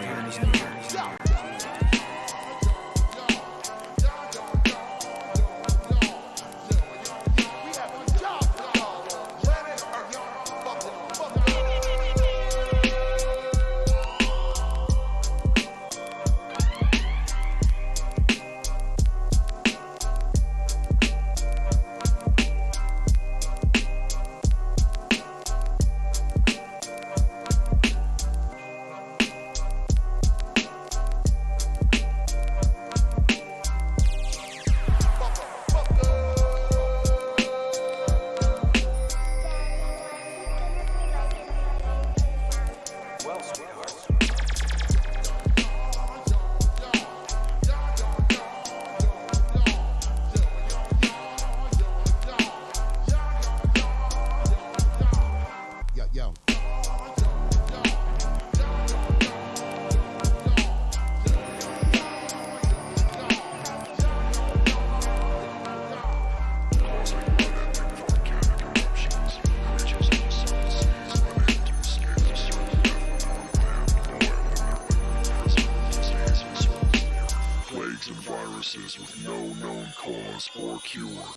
With no known cause or cure.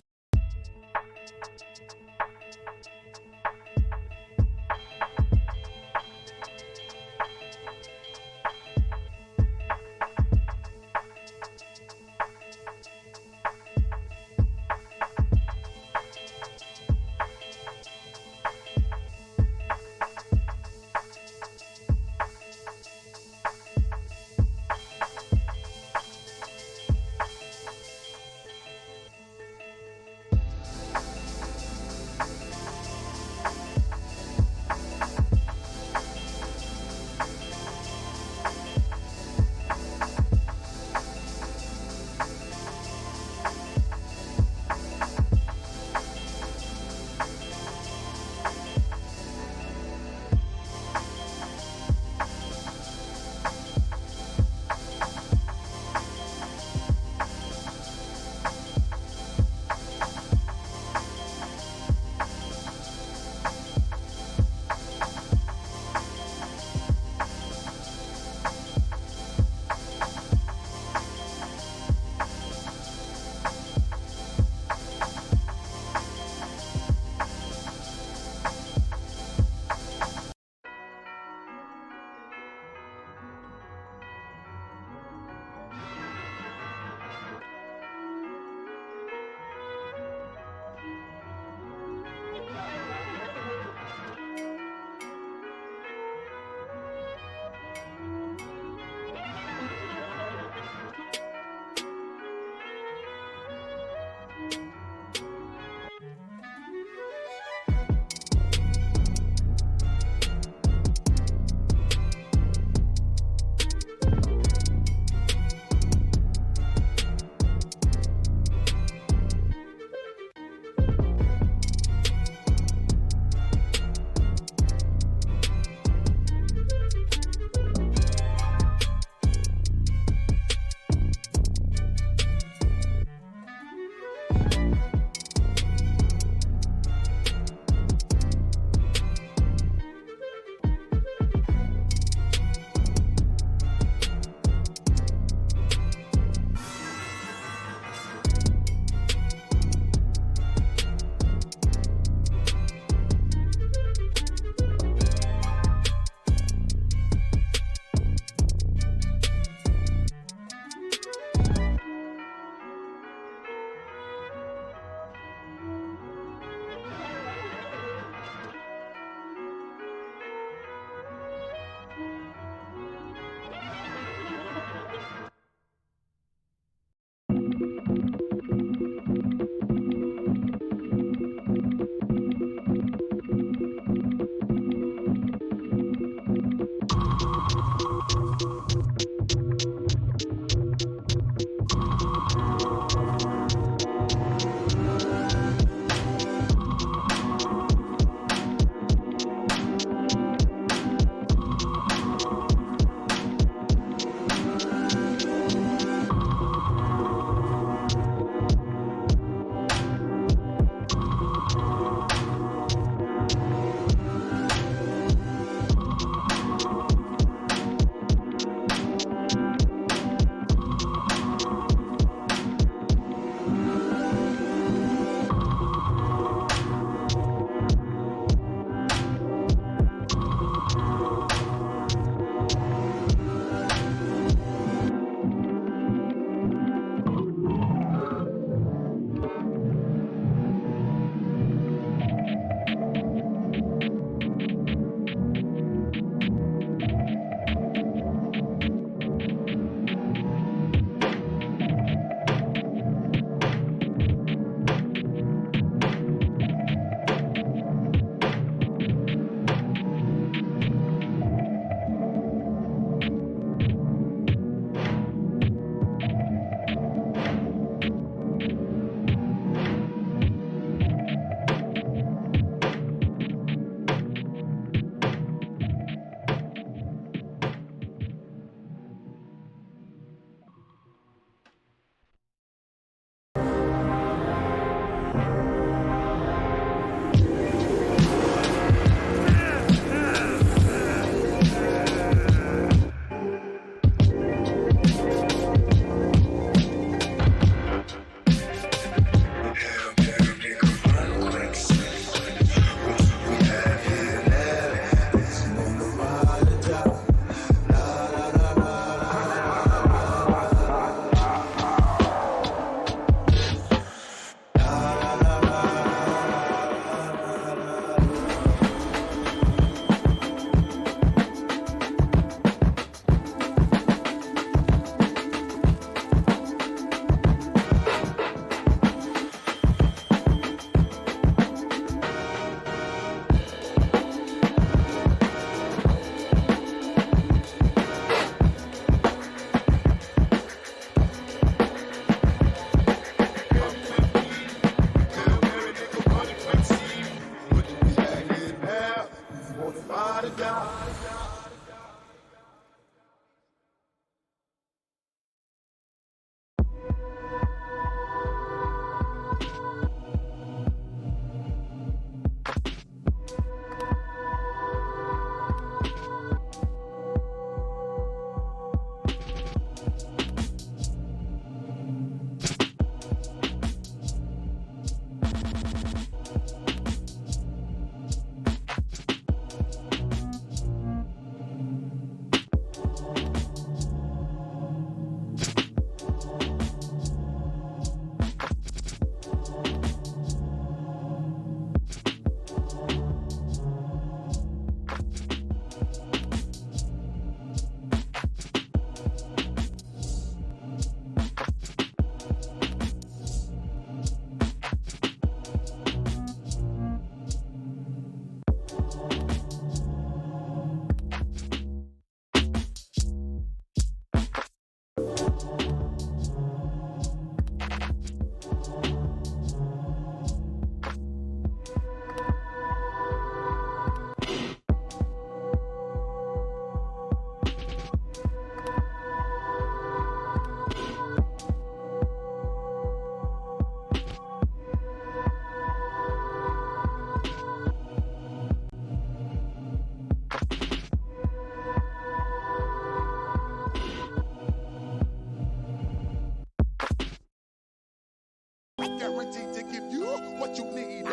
Guaranteed to give you what you need.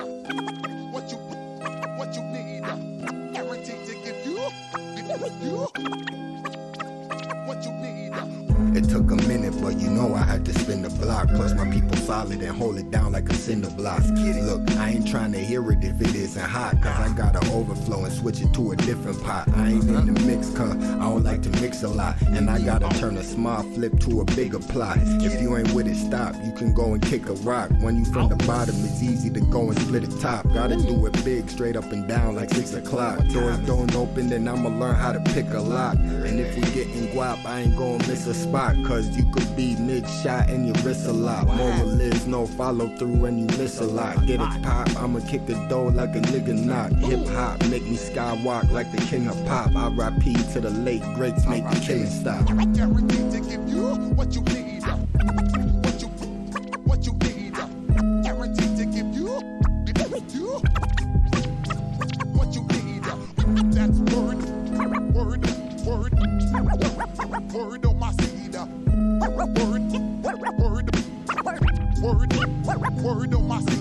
What you need. Guaranteed to give you what you need. It took a minute, but you know I had to spin the block. Plus my people solid and hold it down like a cinder block. Look, I ain't trying to hear it if it isn't hot, cause I gotta overflow and switch it to a different pot. I ain't in the mix, cause I don't like to mix a lot, and I gotta turn a small flip to a bigger plot. If you ain't with it, stop. You can go and kick a rock. When you from the bottom, it's easy to go and split the top. Gotta do it big, straight up and down like 6 o'clock. Doors don't open, then I'ma learn how to pick a lock. And if we getting guap, I ain't gonna miss a spot, cause you could be mid-shot and you risk a lot. Moral is no follow through and you miss a lot. Get it pop, I'ma kick the dough like a nigga knock. Hip hop make me skywalk like the king of pop. R.I.P. to the late greats, make the killing stop. Guaranteed to give you what you need. What you need. Guaranteed to give you what you need. That's word on my seed. Word on my seed.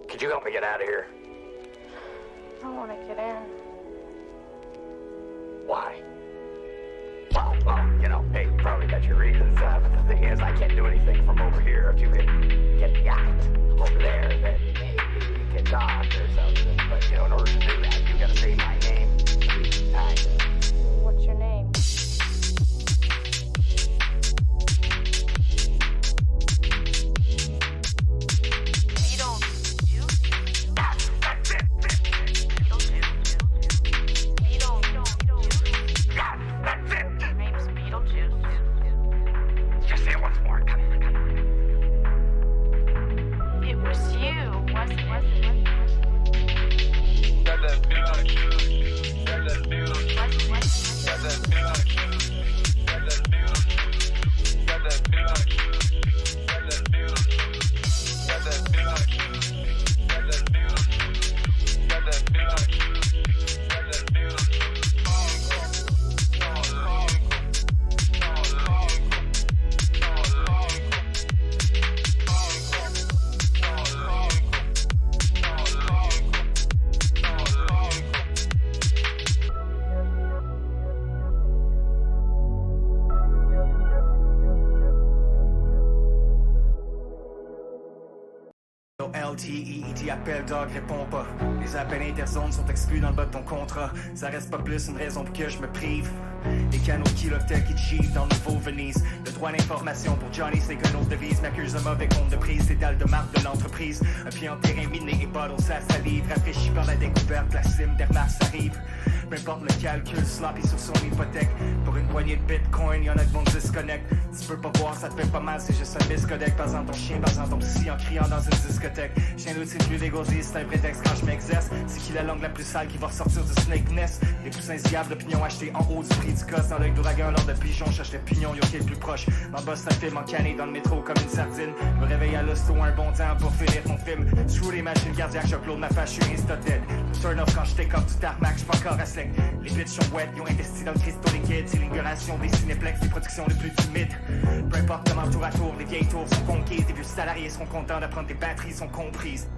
Could you help me get out of here? I don't want to get in. Why? Well, you know, hey, you probably got your reasons, but the thing is, I can't do anything from over here. If you could get me out over there, then maybe we can talk or something. But, you know, in order to do that, you gotta say my name. What's your name? capital LTEET, appel dog, réponds pas. Les appels interzones sont exclus dans le bas de ton contrat. Ça reste pas plus une raison pour que je me prive. Les canaux de Kilotel qui givent dans le nouveau Venise. Le droit d'information pour Johnny, c'est que notre devise. M'accuse un mauvais compte de prise, c'est dalle de marque de l'entreprise. Un pied en terrain miné et bottle, ça salive. Rafraîchi par la découverte, la cime d'Hermas arrive. Peu importe le calcul, sloppy sur son hypothèque. Pour une poignée de bitcoin, y'en a qui vont disconnect. Tu peux pas voir, ça te fait pas mal, c'est juste un biscodec. Passant ton chien, passant ton psy en criant dans une discothèque. Chien d'outil plus légosé, c'est un prétexte quand je m'exerce. C'est qui la langue la plus sale qui va ressortir du snake nest? Les poussins diables d'opinion achetés en haut du prix du cost. Dans l'œil d'ouragan, lors de pigeon, cherche le pignon, yo qui est le plus proche. M'en bosse un film en canné dans le métro comme une sardine. Me réveille à l'hosto un bon temps pour finir mon film. Sous les machines cardiaques, j'upload ma fâche, je suis insta-dead. Turn off quand je take off du tarmac, j'suis pas encore à sec. Les bitches sont wet, ils ont investi dans le cristaux liquide. C'est l'inauguration des cinéplex, des productions les plus timides. Peu importe comment tour à tour, les vieilles tours sont conquises. Les vieux salariés seront contents d'apprendre que tes batteries sont comprises.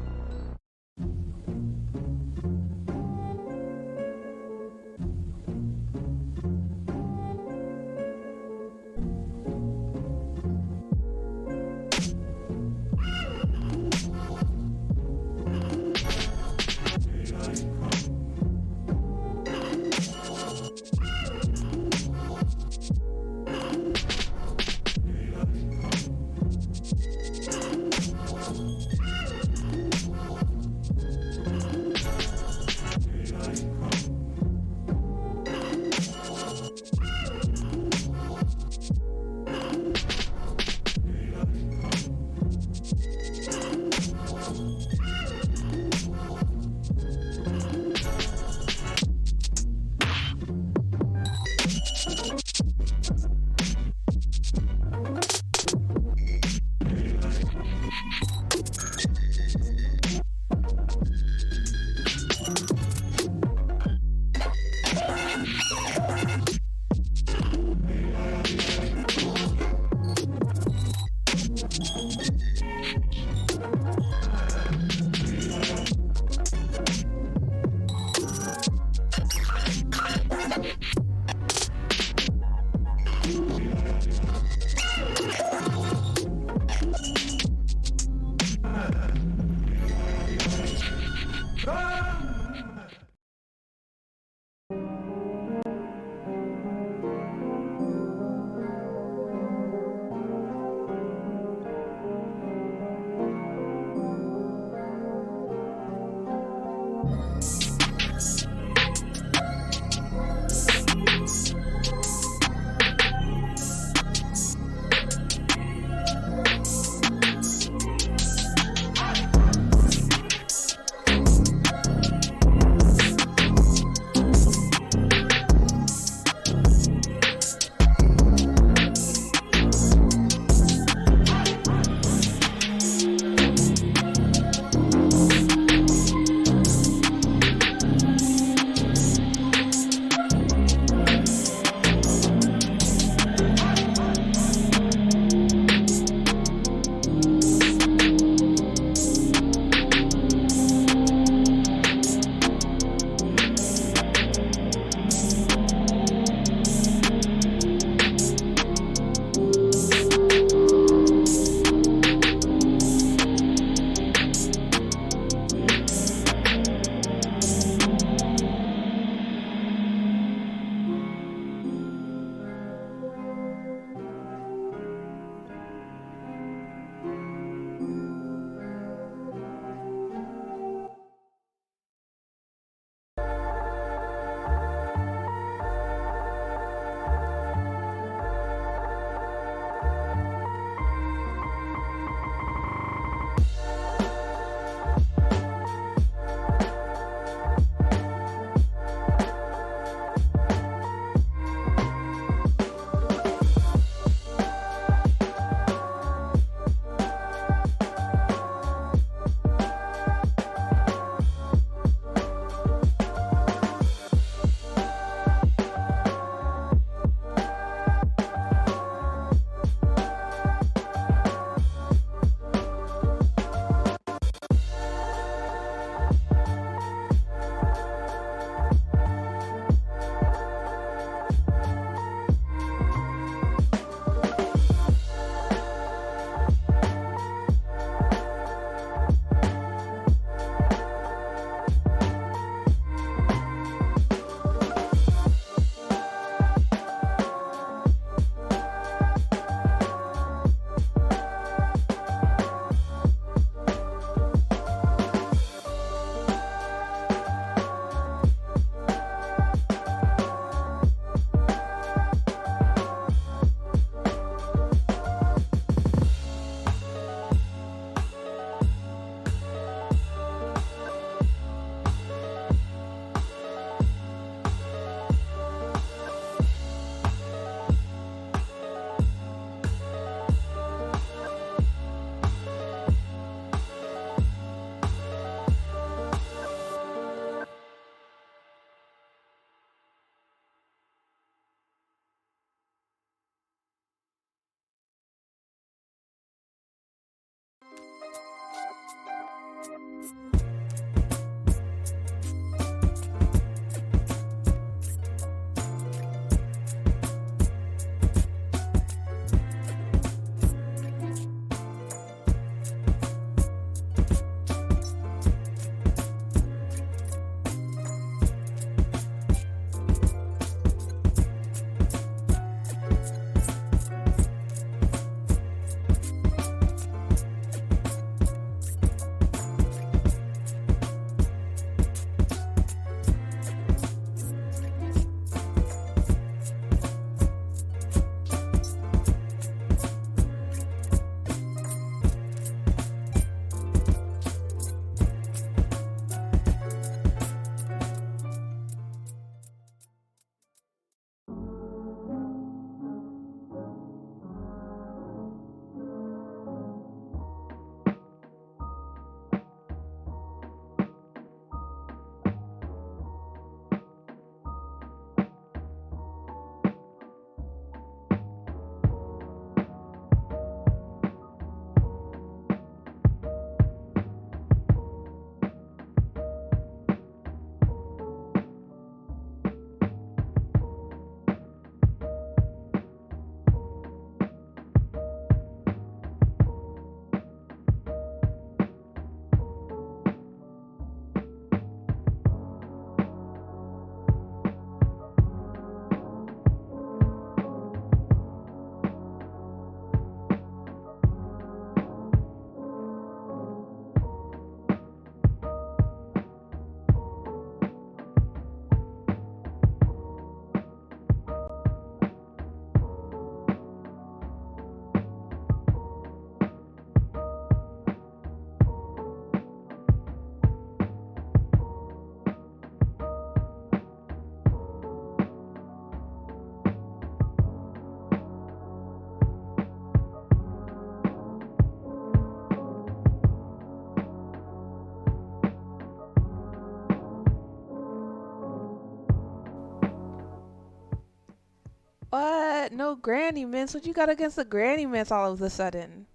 what? No granny mints. What you got against the granny mints all of a sudden?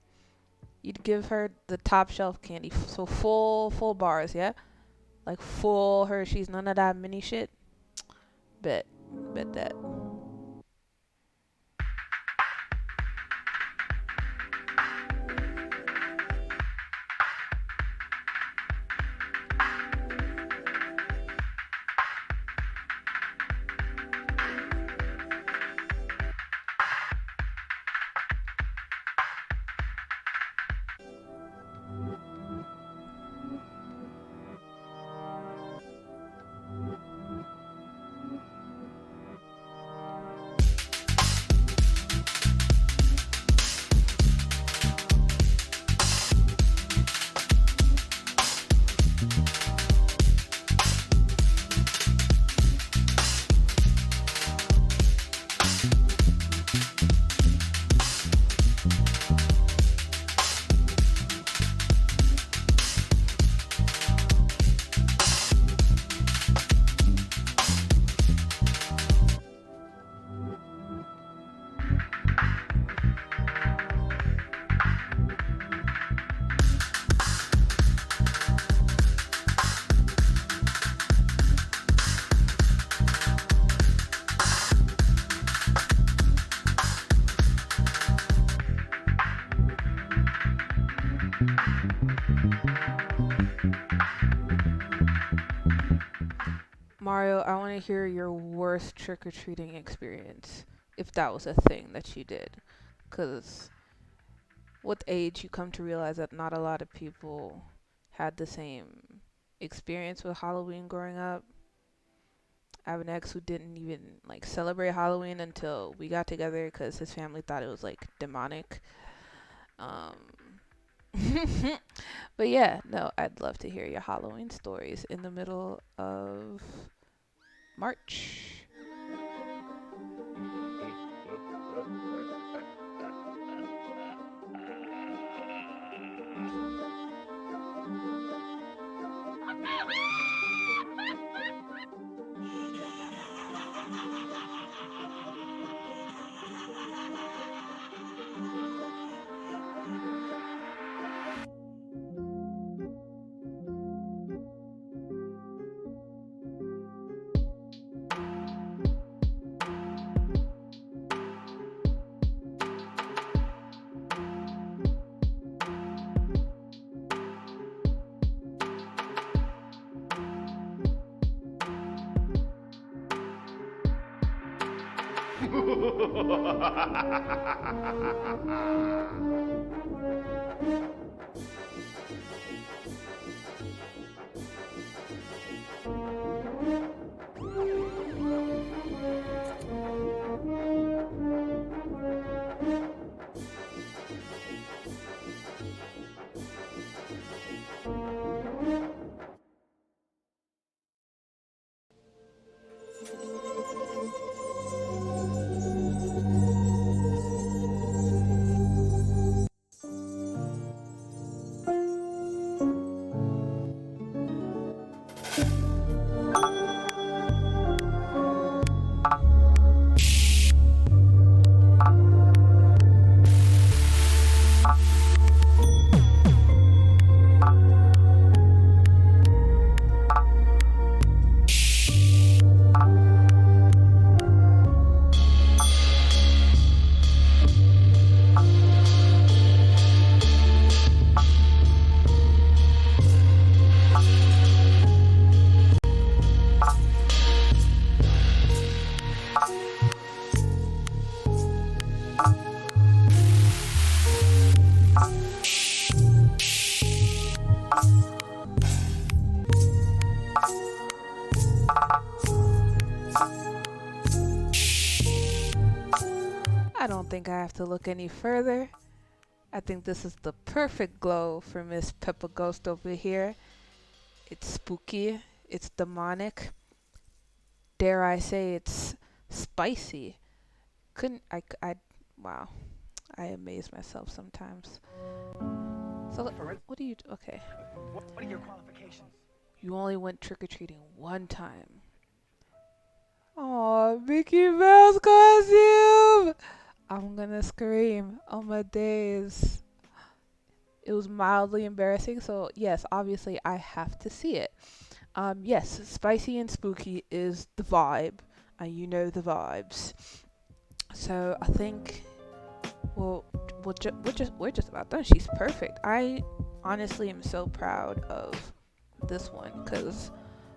You'd give her the top shelf candy. So full bars, yeah? Like full Hershey's, none of that mini shit. Bet that. Mario, I want to hear your worst trick-or-treating experience, if that was a thing that you did. Because with age, you come to realize that not a lot of people had the same experience with Halloween growing up. I have an ex who didn't even like celebrate Halloween until we got together because his family thought it was like demonic. Um, but yeah, no, I'd love to hear your Halloween stories in the middle of March. I don't think I have to look any further. I think this is the perfect glow for Miss Peppa Ghost over here. It's spooky, it's demonic. Dare I say it's spicy. Wow. I amaze myself sometimes. So, what do you do? Okay. What are your qualifications? You only went trick-or-treating one time. Oh, Mickey Mouse costume! I'm gonna scream. Oh my days. It was mildly embarrassing, so yes, obviously I have to see it. Yes, spicy and spooky is the vibe, and you know the vibes. So I think, well, we're just about done. She's perfect. I honestly am so proud of this one because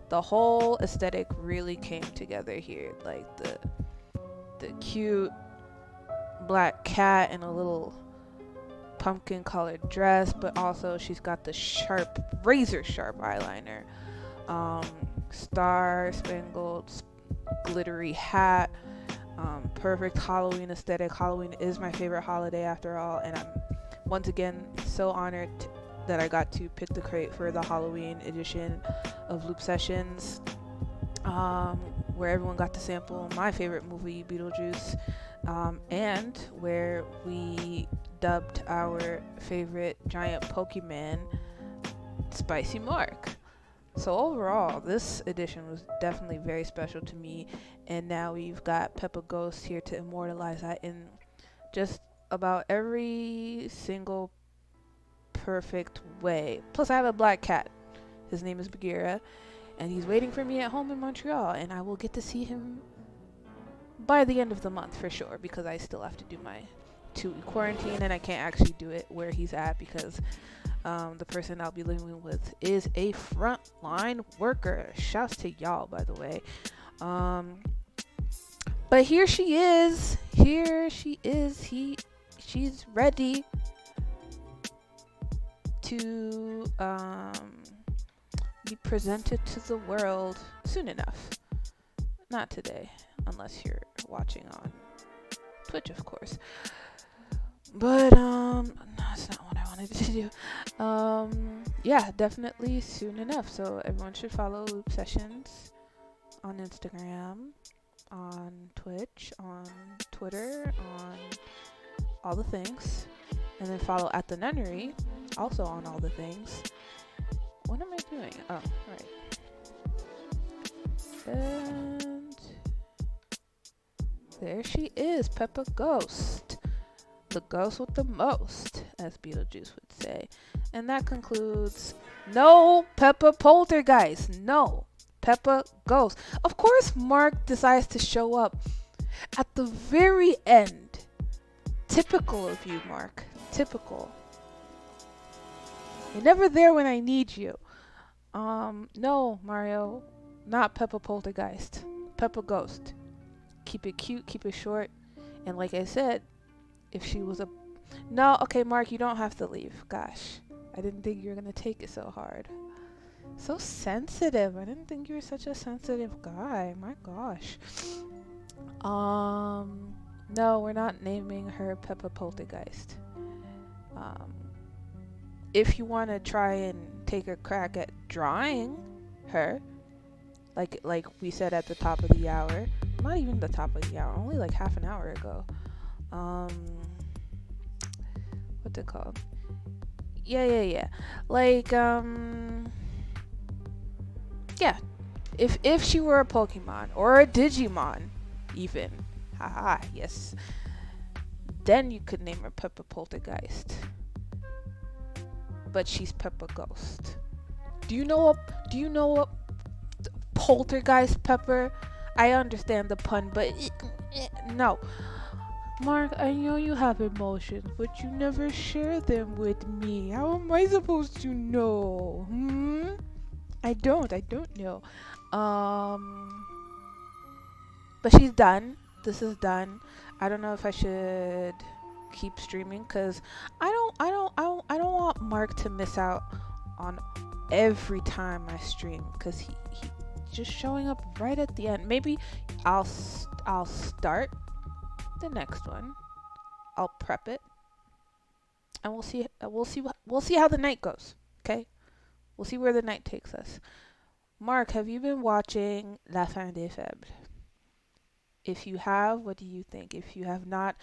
the whole aesthetic really came together here. Like the cute black cat in a little pumpkin colored dress, but also she's got the sharp, razor sharp eyeliner, star spangled glittery hat, perfect Halloween aesthetic. Halloween is my favorite holiday after all, and I'm once again so honored that I got to pick the crate for the Halloween edition of Loop Sessions, where everyone got to sample my favorite movie, Beetlejuice, and where we dubbed our favorite giant Pokemon Spicy Mark. So overall, this edition was definitely very special to me, and now we've got Peppa Ghost here to immortalize that in just about every single perfect way. Plus, I have a black cat. His name is Bagheera, and he's waiting for me at home in Montreal, and I will get to see him by the end of the month for sure, because I still have to do my 2-week quarantine, and I can't actually do it where he's at because the person I'll be living with is a frontline worker. Shouts to y'all, by the way. But here she is. She's ready to be presented to the world soon enough. Not today, unless you're watching on Twitch, of course. But no, that's not what I wanted to do. Yeah, definitely soon enough. So everyone should follow Loop Sessions on Instagram, on Twitch, on Twitter, on all the things. And then follow at the Nunnery, also on all the things. What am I doing? Oh, right. And there she is, Peppa Ghost. The ghost with the most, as Beetlejuice would say. And that concludes no Peppa Poltergeist. No Peppa Ghost. Of course, Mark decides to show up at the very end. Typical of you, Mark. Typical. You're never there when I need you. No, Mario. Not Peppa Poltergeist. Peppa Ghost. Keep it cute, keep it short. And like I said, if she was a... No, okay, Mark, you don't have to leave. Gosh, I didn't think you were going to take it so hard. So sensitive. I didn't think you were such a sensitive guy. My gosh. No, we're not naming her Peppa Poltergeist. If you want to try and take a crack at drawing her, like we said at the top of the hour, not even the top of the hour, only like half an hour ago. What's it called? Yeah. Like, yeah. If she were a Pokemon or a Digimon, even, haha, yes, then you could name her Peppa Poltergeist. But she's Peppa Ghost. Do you know a poltergeist, Pepper? I understand the pun, but no. Mark, I know you have emotions, but you never share them with me. How am I supposed to know? I don't know. But she's done. This is done. I don't know if I should keep streaming because I don't want Mark to miss out on every time I stream because he just showing up right at the end. Maybe I'll start the next one. I'll prep it, and we'll see how the night goes. Okay, we'll see where the night takes us. Mark, have you been watching La Fin des Faibles? If you have, what do you think? If you have not,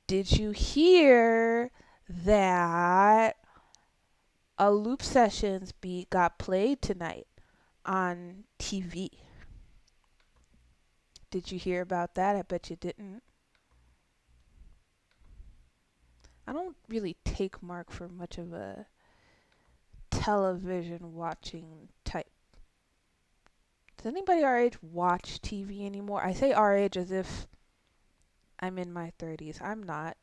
did you hear that a Loop Sessions beat got played tonight on TV? Did you hear about that? I bet you didn't. I don't really take Mark for much of a television watching type. Does anybody our age watch TV anymore? I say our age as if I'm in my 30s. I'm not.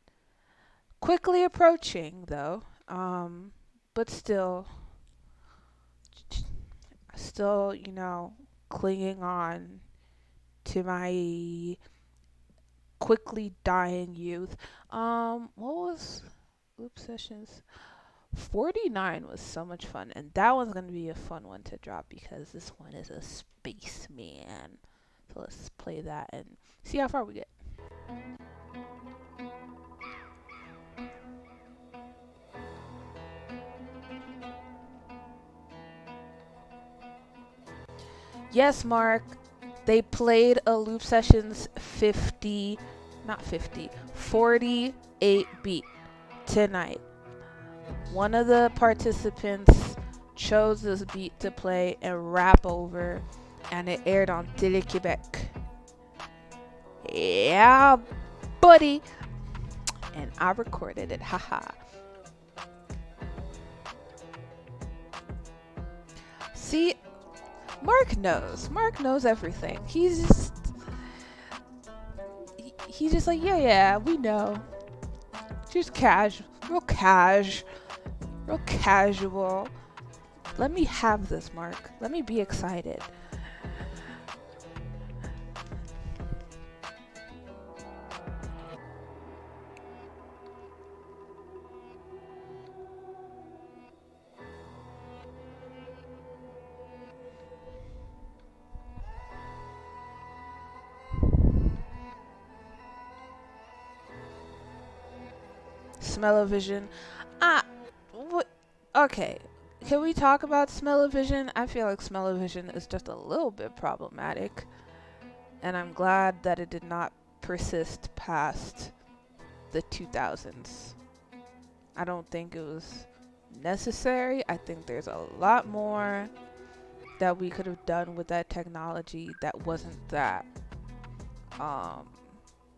Quickly approaching, though. But still, clinging on to my quickly dying youth. What was Loop Sessions? 49 was so much fun, and that one's gonna be a fun one to drop because this one is a spaceman. So let's play that and see how far we get. Yes, Mark, they played a Loop Sessions 48 beat tonight. One of the participants chose this beat to play and rap over, and it aired on Télé Québec. Yeah, buddy. And I recorded it, haha. See, Mark knows everything. He's just like, yeah, we know. Just real casual. Let me have this, Mark. Let me be excited. Smell-o-vision. What? Okay. Can we talk about smell-o-vision? I feel like smell-o-vision is just a little bit problematic. And I'm glad that it did not persist past the 2000s. I don't think it was necessary. I think there's a lot more that we could have done with that technology that wasn't that.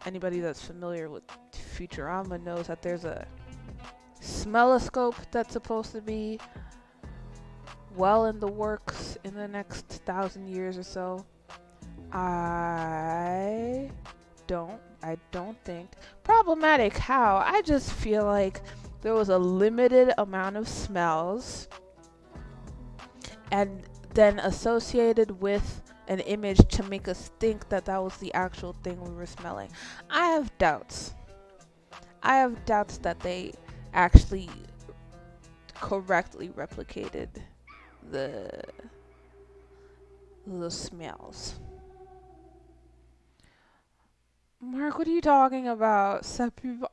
Anybody that's familiar with Futurama knows that there's a smelloscope that's supposed to be well in the works in the next 1,000 years or so. I don't think. Problematic how? I just feel like there was a limited amount of smells and then associated with an image to make us think that that was the actual thing we were smelling. I have doubts that they actually correctly replicated the smells. Mark, what are you talking about?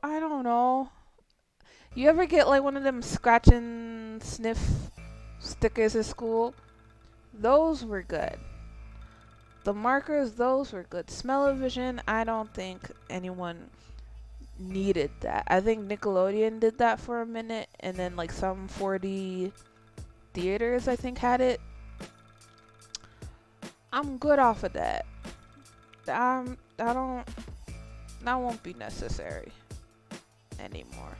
I don't know. You ever get like one of them scratch and sniff stickers at school? Those were good. The markers, those were good. Smell-o-vision, I don't think anyone needed that. I think Nickelodeon did that for a minute, and then like some 4D theaters I think had it. I'm good off of that. That won't be necessary anymore.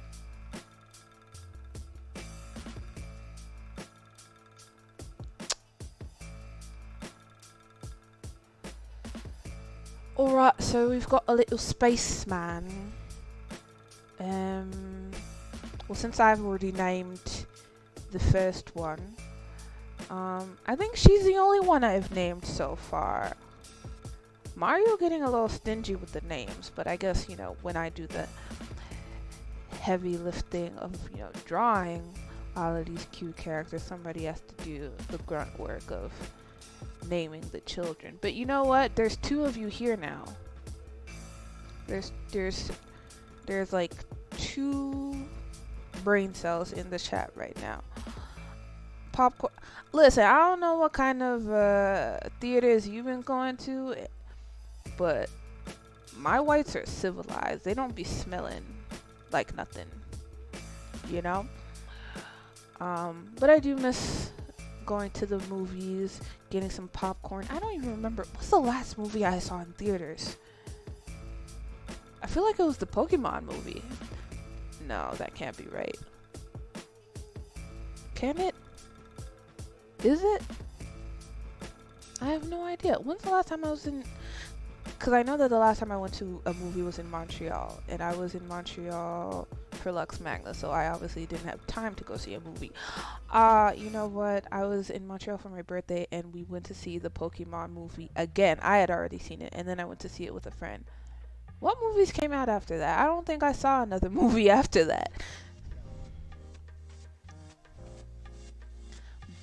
Alright, so we've got a little spaceman. Well, since I've already named the first one, I think she's the only one I've named so far. Mario getting a little stingy with the names, but I guess, when I do the heavy lifting of, drawing all of these cute characters, somebody has to do the grunt work of naming the children. But you know what? There's 2 of you here now. There's like 2 brain cells in the chat right now. Popcorn. Listen, I don't know what kind of theaters you've been going to, but my whites are civilized. They don't be smelling like nothing, But I do miss going to the movies, getting some popcorn. I don't even remember. What's the last movie I saw in theaters? I feel like it was the Pokemon movie. No, that can't be right. Can it? Is it? I have no idea. When's the last time I was in... Because I know that the last time I went to a movie was in Montreal. And I was in Montreal for Lux Magna. So I obviously didn't have time to go see a movie. You know what? I was in Montreal for my birthday. And we went to see the Pokemon movie again. I had already seen it. And then I went to see it with a friend. What movies came out after that? I don't think I saw another movie after that.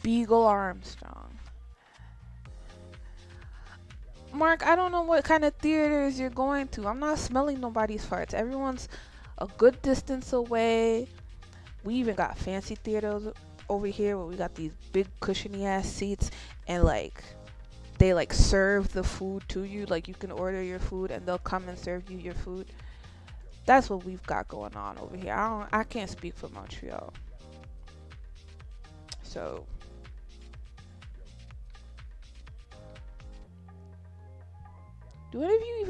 Beagle Armstrong. Mark, I don't know what kind of theaters you're going to. I'm not smelling nobody's farts. Everyone's a good distance away. We even got fancy theaters over here where we got these big cushiony ass seats, and like they like serve the food to you. Like you can order your food and they'll come and serve you your food. That's what we've got going on over here. I can't speak for Montreal. So do any of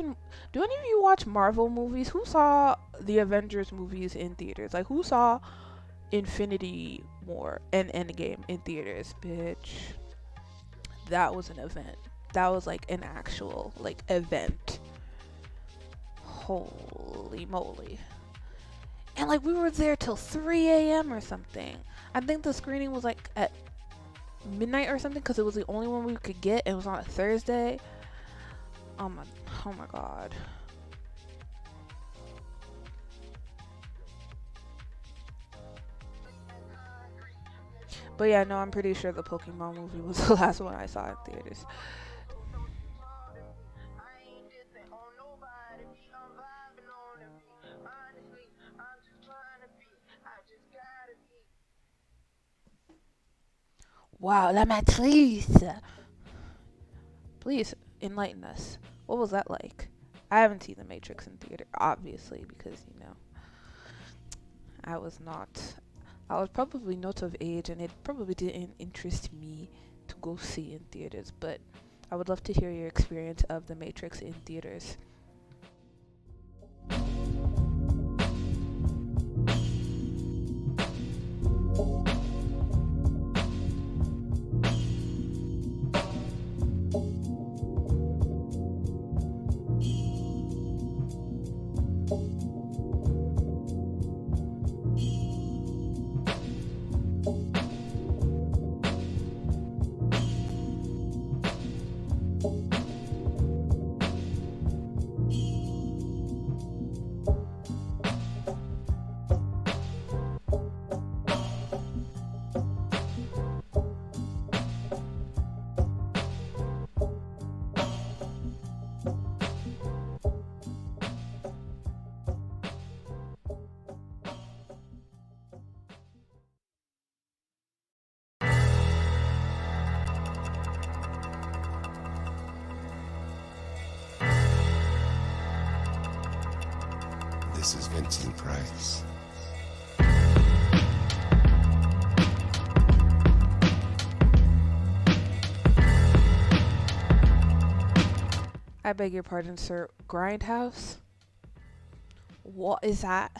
you watch Marvel movies? Who saw the Avengers movies in theaters? Like, who saw Infinity War and Endgame in theaters? Bitch, that was an event. That was like an actual like event. Holy moly. And like we were there till 3 a.m. or something. I think the screening was like at midnight or something because it was the only one we could get. It was on a Thursday. Oh my god. But yeah, no, I'm pretty sure the Pokemon movie was the last one I saw in theaters. Wow, la matrice. Please enlighten us. What was that like? I haven't seen The Matrix in theater, obviously, because, you know, I was probably not of age, and it probably didn't interest me to go see in theaters, but I would love to hear your experience of The Matrix in theaters. This is Vincent Price. I beg your pardon, sir. Grindhouse? What is that?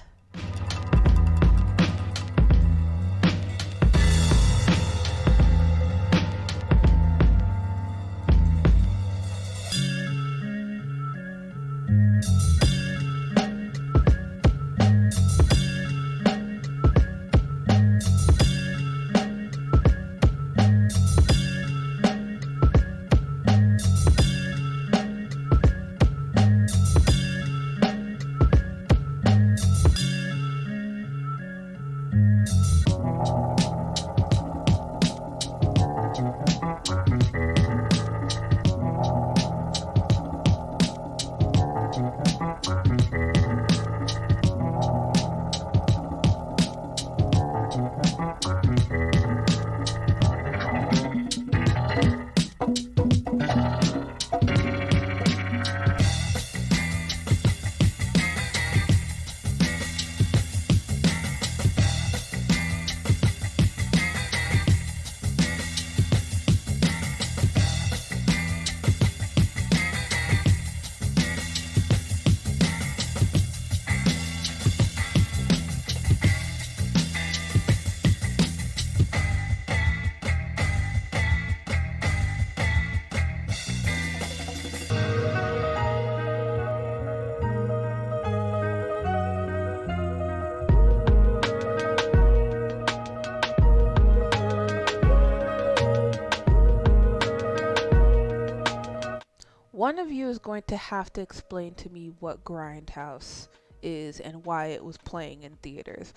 one of you is going to have to explain to me what Grindhouse is and why it was playing in theaters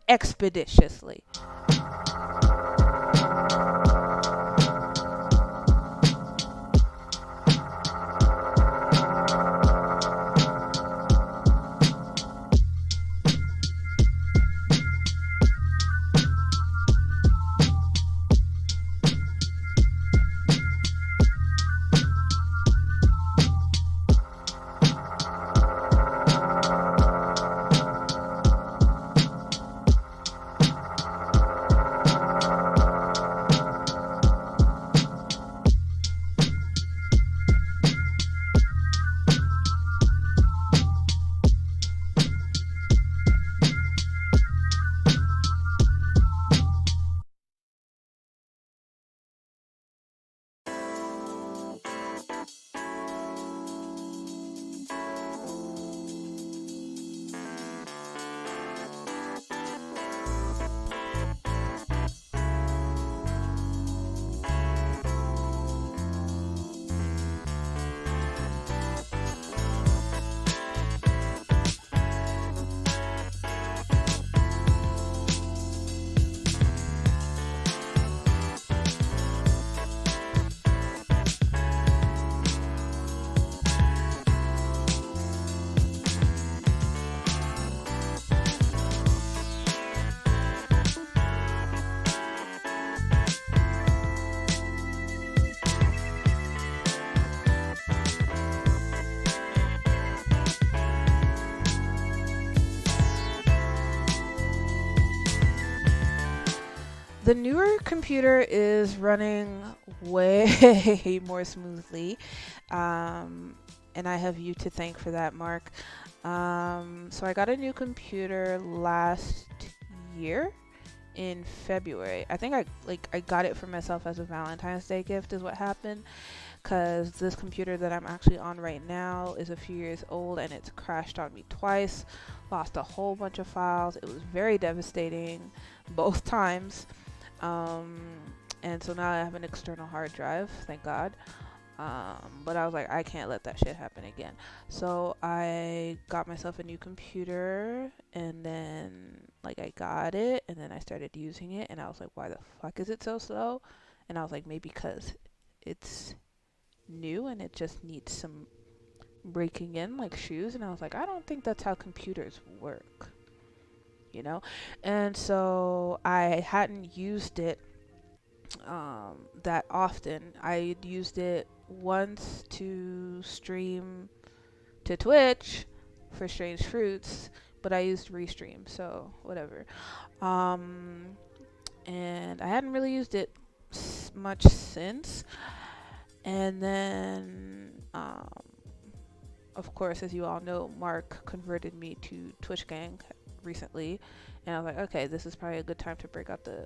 expeditiously. The newer computer is running way more smoothly, and I have you to thank for that, Mark. So I got a new computer last year in February. I think I got it for myself as a Valentine's Day gift is what happened, because this computer that I'm actually on right now is a few years old and it's crashed on me twice, lost a whole bunch of files. It was very devastating both times. And so now I have an external hard drive, thank God. But I was like, I can't let that shit happen again. So I got myself a new computer, and then I got it, and then I started using it, and I was like, why the fuck is it so slow? And I was like, maybe because it's new and it just needs some breaking in like shoes. And I was like, I don't think that's how computers work, you know? And so I hadn't used it that often. I used it once to stream to Twitch for Strange Fruits, but I used Restream, so whatever. And I hadn't really used it much since. And then, of course, as you all know, Mark converted me to Twitch Gang recently, and I was like, okay, this is probably a good time to break out the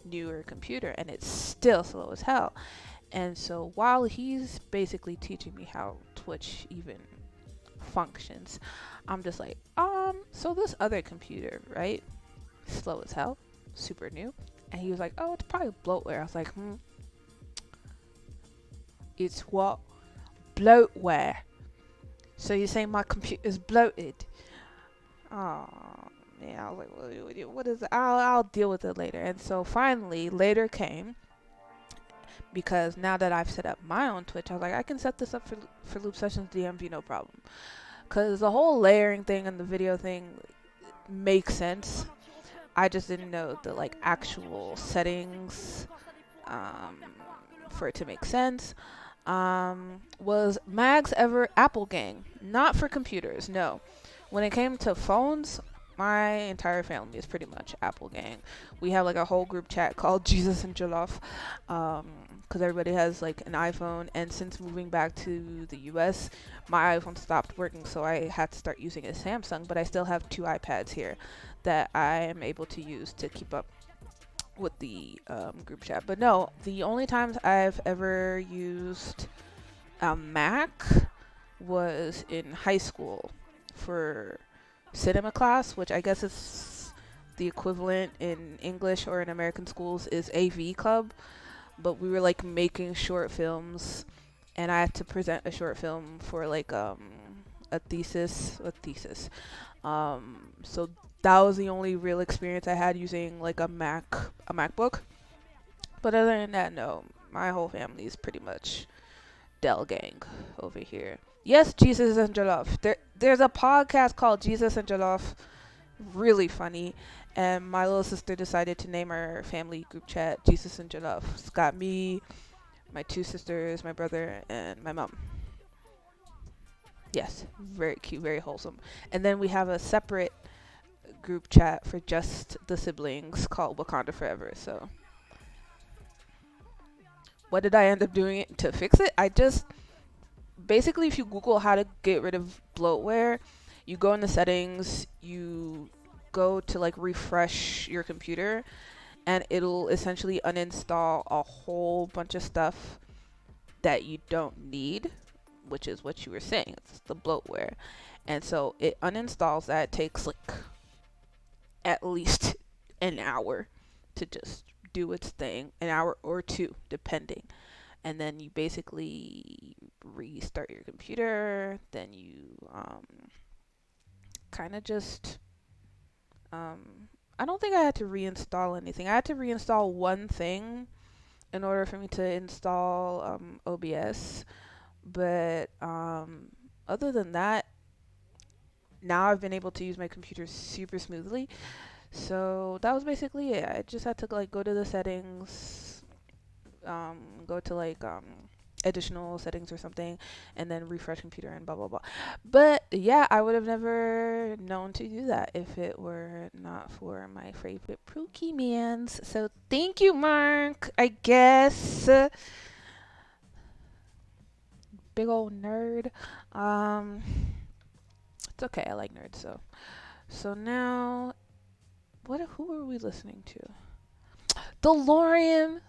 newer computer, and it's still slow as hell. And so while he's basically teaching me how Twitch even functions, I'm just like, so this other computer, right? Slow as hell, super new. And he was like, oh, it's probably bloatware. I was like, it's what? Bloatware. So you're saying my computer's bloated? Oh, yeah. I was like, what is it? I'll deal with it later. And so finally, later came, because now that I've set up my own Twitch, I was like, I can set this up for Loop Sessions DMV, no problem. Because the whole layering thing and the video thing makes sense. I just didn't know the actual settings for it to make sense. Was Mags ever Apple Gang? Not for computers, no. When it came to phones, my entire family is pretty much Apple Gang. We have a whole group chat called Jesus and Jollof, because everybody has an iPhone, and since moving back to the US, my iPhone stopped working, so I had to start using a Samsung, but I still have 2 iPads here that I am able to use to keep up with the group chat. But no, the only times I've ever used a Mac was in high school for cinema class, which I guess is the equivalent in English or in American schools is AV club. But we were making short films and I had to present a short film for like a thesis. So that was the only real experience I had using like a MacBook. But other than that, no, my whole family is pretty much Dell gang over here. Yes, Jesus and Jollof. There's a podcast called Jesus and Jollof, really funny. And my little sister decided to name our family group chat Jesus and Jollof. It's got me, my two sisters, my brother, and my mom. Yes, very cute, very wholesome. And then we have a separate group chat for just the siblings called Wakanda Forever. So what did I end up doing to fix it? I just basically, if you Google how to get rid of bloatware, you go into settings, you go to like refresh your computer, and it'll essentially uninstall a whole bunch of stuff that you don't need, which is what you were saying. It's the bloatware. And so it uninstalls that. It takes like at least an hour to just do its thing, an hour or two, depending. And then you basically restart your computer. Then you kind of just I don't think I had to reinstall anything. I had to reinstall one thing in order for me to install OBS. But other than that, now I've been able to use my computer super smoothly. So that was basically it. I just had to like go to the settings, go to like additional settings or something, and then refresh computer and blah blah blah. But yeah, I would have never known to do that if it were not for my favorite Pokemans. So thank you, Mark. I guess big old nerd. It's okay. I like nerds. So now, who are we listening to? DeLorean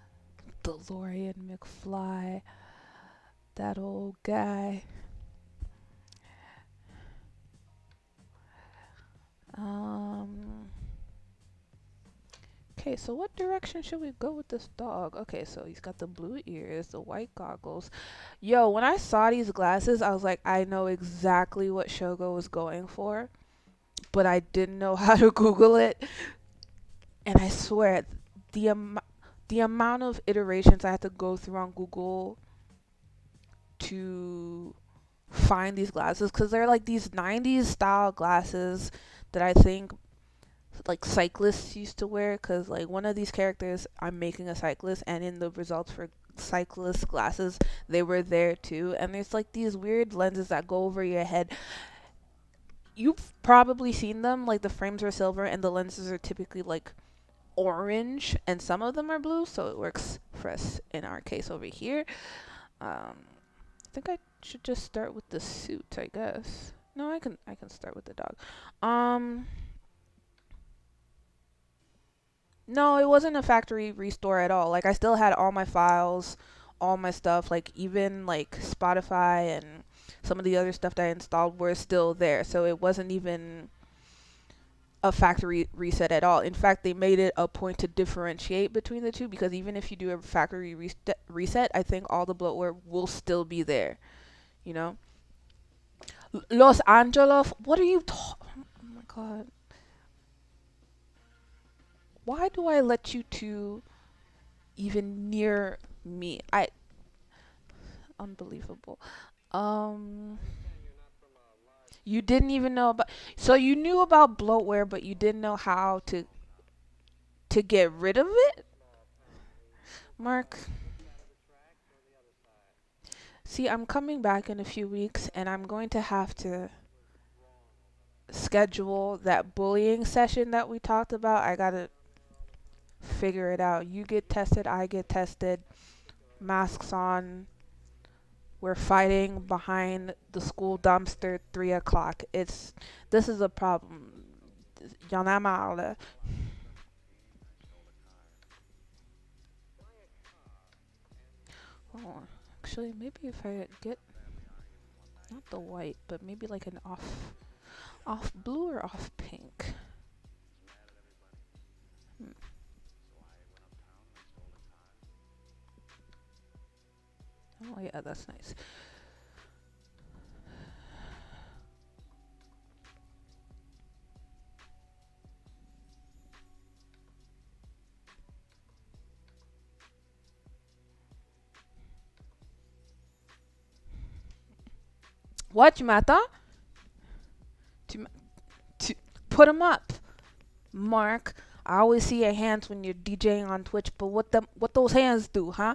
McFly. That old guy. Okay, so what direction should we go with this dog? Okay, so he's got the blue ears, the white goggles. Yo, when I saw these glasses, I was like, I know exactly what Shogo was going for, but I didn't know how to Google it. And I swear, the amount of iterations I had to go through on Google to find these glasses, because they're like these 90s style glasses that I think like cyclists used to wear, because like one of these characters, I'm making a cyclist, and in the results for cyclist glasses, they were there too. And there's like these weird lenses that go over your head. You've probably seen them, like the frames are silver and the lenses are typically like orange, and some of them are blue, so it works for us in our case over here. I think I should just start with the suit, I guess. No, I can start with the dog. No, it wasn't a factory restore at all. Like I still had all my files, all my stuff, like even like Spotify and some of the other stuff that I installed were still there. So it wasn't even a factory reset at all. In fact, they made it a point to differentiate between the two, because even if you do a factory reset, I think all the bloatware will still be there, you know. Los Angeles, what are you oh my god, why do I let you two even near me? Unbelievable. You didn't even know about, so you knew about bloatware, but you didn't know how to get rid of it? Mark, see, I'm coming back in a few weeks, and I'm going to have to schedule that bullying session that we talked about. I gotta figure it out. You get tested, I get tested, masks on. We're fighting behind the school dumpster at 3 o'clock. This is a problem. Y'en a marre, là. Oh, actually, maybe if I get, not the white, but maybe like an off blue or off pink. Oh yeah, that's nice. What, Mata? To put them up, Mark. I always see your hands when you're DJing on Twitch, but what those hands do, huh?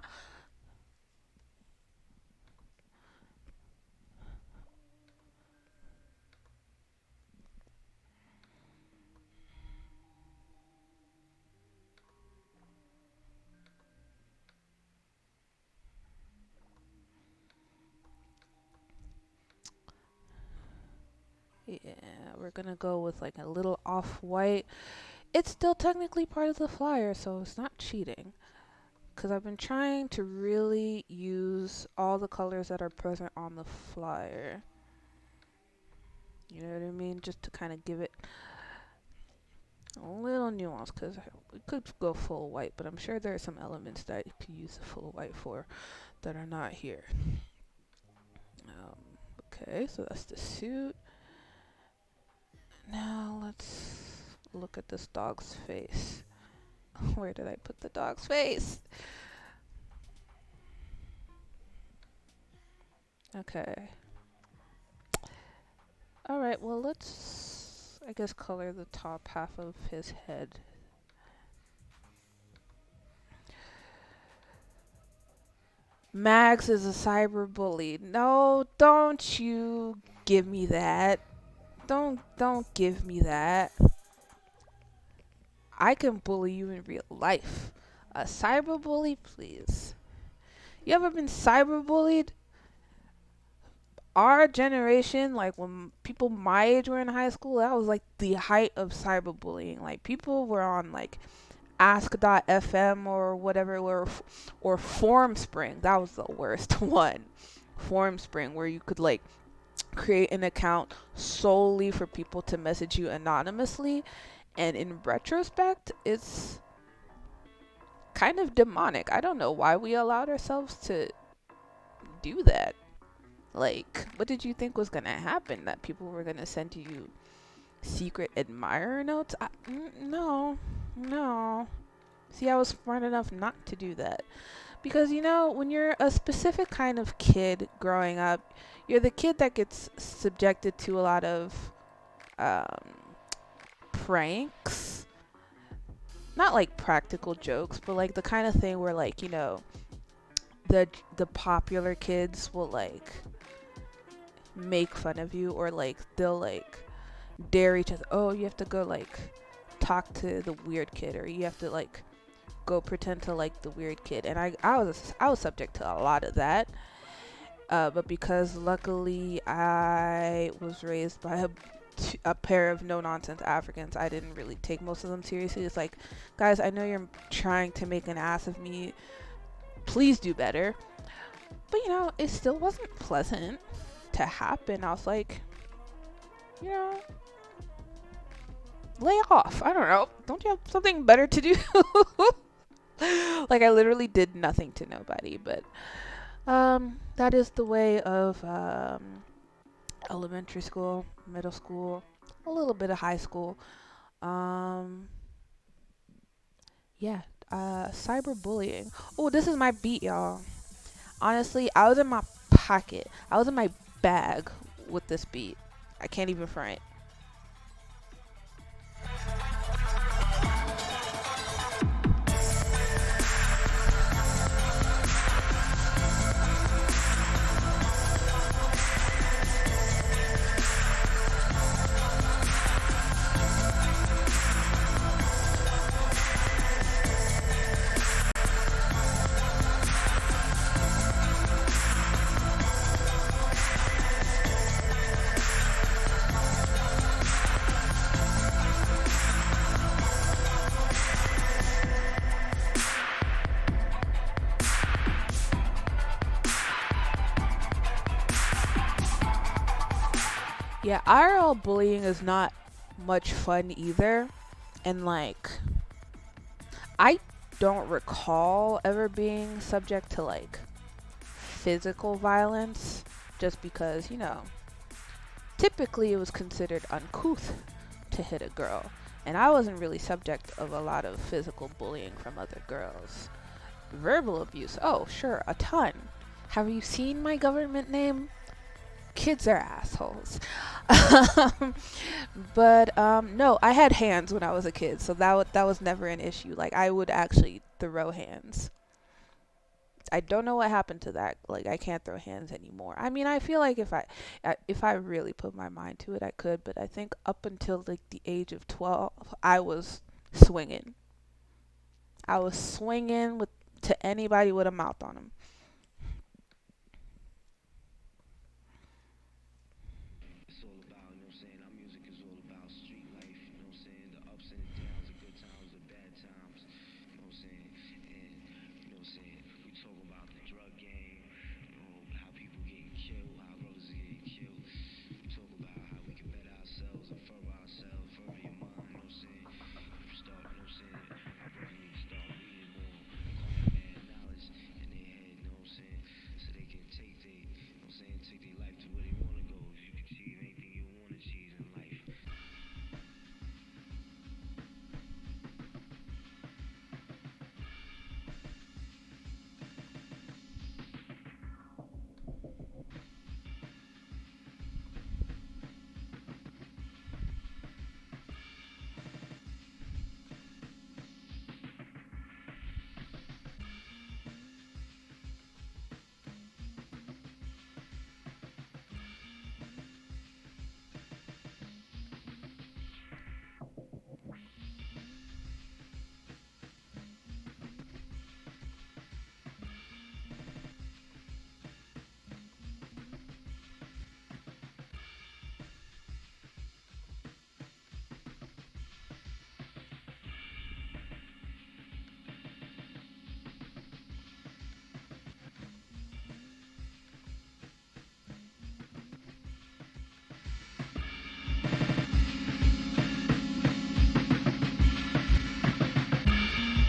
Yeah, we're gonna go with like a little off-white. It's still technically part of the flyer, so it's not cheating. Because I've been trying to really use all the colors that are present on the flyer. You know what I mean? Just to kind of give it a little nuance, because we could go full white, but I'm sure there are some elements that you could use the full white for that are not here. Okay, so that's the suit. Now let's look at this dog's face. Where did I put the dog's face? Okay. Alright, well let's, I guess, color the top half of his head. Max is a cyberbully. No, don't you give me that. Don't give me that. I can bully you in real life. A cyberbully, please. You ever been cyberbullied? Our generation, like when people my age were in high school, that was like the height of cyberbullying. Like people were on like ask.fm or whatever, or Formspring. That was the worst one. Formspring, where you could like create an account solely for people to message you anonymously, and in retrospect it's kind of demonic. I don't know why we allowed ourselves to do that. Like, what did you think was gonna happen? That people were gonna send you secret admirer notes? No. See, I was smart enough not to do that. Because, you know, when you're a specific kind of kid growing up, you're the kid that gets subjected to a lot of pranks. Not like practical jokes, but like the kind of thing where, like, you know, the popular kids will like make fun of you, or like they'll like dare each other. Oh, you have to go like talk to the weird kid, or you have to like go pretend to like the weird kid. And I was subject to a lot of that, but because luckily I was raised by a pair of no-nonsense Africans, I didn't really take most of them seriously. It's like, guys, I know you're trying to make an ass of me, please do better. But you know, it still wasn't pleasant to happen. I was like, you know, lay off. I don't know. Don't you have something better to do? Like, I literally did nothing to nobody. But that is the way of elementary school, middle school, a little bit of high school. Yeah, cyberbullying. Oh, this is my beat, y'all. Honestly, I was in my pocket. I was in my bag with this beat. I can't even front. Yeah, IRL bullying is not much fun either. And like, I don't recall ever being subject to like physical violence, just because, you know, typically it was considered uncouth to hit a girl. And I wasn't really subject of a lot of physical bullying from other girls. Verbal abuse, oh sure, a ton. Have you seen my government name? Kids are assholes. But no, I had hands when I was a kid, so that was never an issue. Like, I would actually throw hands. I don't know what happened to that. Like, I can't throw hands anymore. I mean, I feel like if I really put my mind to it, I could. But I think up until like the age of 12, I was swinging. I was swinging to anybody with a mouth on them.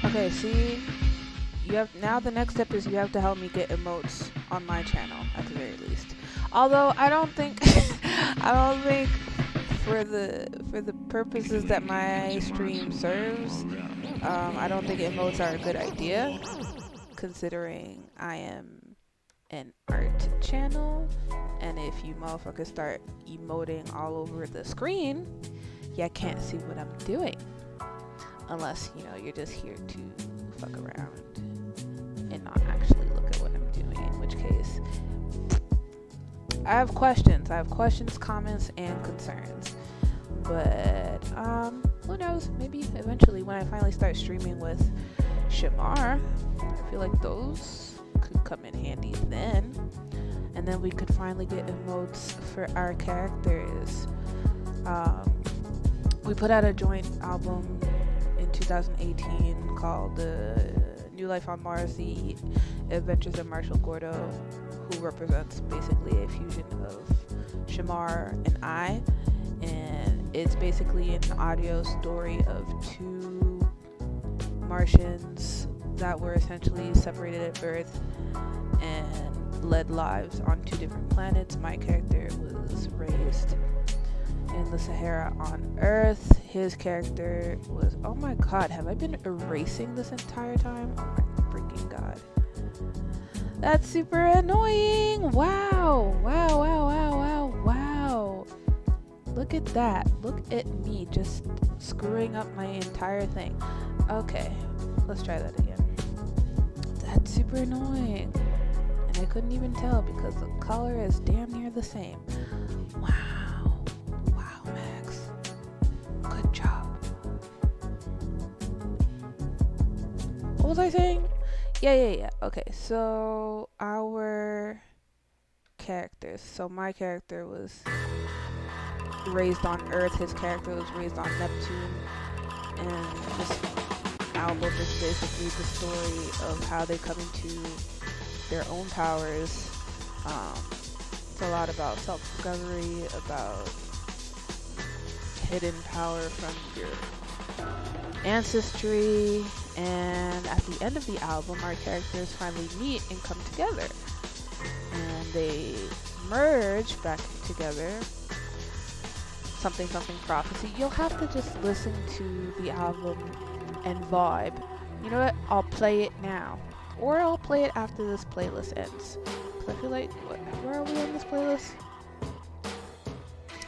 Okay, see, you have now. The next step is you have to help me get emotes on my channel at the very least. Although I don't think, for the purposes that my stream serves, I don't think emotes are a good idea, considering I am an art channel, and if you motherfuckers start emoting all over the screen, you can't see what I'm doing. Unless, you know, you're just here to fuck around and not actually look at what I'm doing, in which case, I have questions. I have questions, comments, and concerns. But, who knows? Maybe eventually when I finally start streaming with Shamar, I feel like those could come in handy then. And then we could finally get emotes for our characters. We put out a joint album in 2018 called New Life on Mars, The Adventures of Marshall Gordo, who represents basically a fusion of Shamar and I, and it's basically an audio story of two Martians that were essentially separated at birth and led lives on two different planets. My character was raised in the Sahara on Earth. His character was, oh my god, have I been erasing this entire time? Oh my freaking god. That's super annoying. Wow. Look at that. Look at me just screwing up my entire thing. Okay, let's try that again. That's super annoying. And I couldn't even tell because the color is damn near the same. Wow, Max. Good job. What was I saying? Yeah. Okay, so our characters. So my character was raised on Earth. His character was raised on Neptune. And this album is basically the story of how they come into their own powers. It's a lot about self-discovery, about hidden power from your ancestry, and at the end of the album, our characters finally meet and come together. they merge back together, something prophecy, you'll have to just listen to the album and vibe. You know what? I'll play it now, or I'll play it after this playlist ends. Cause I feel like, where are we on this playlist?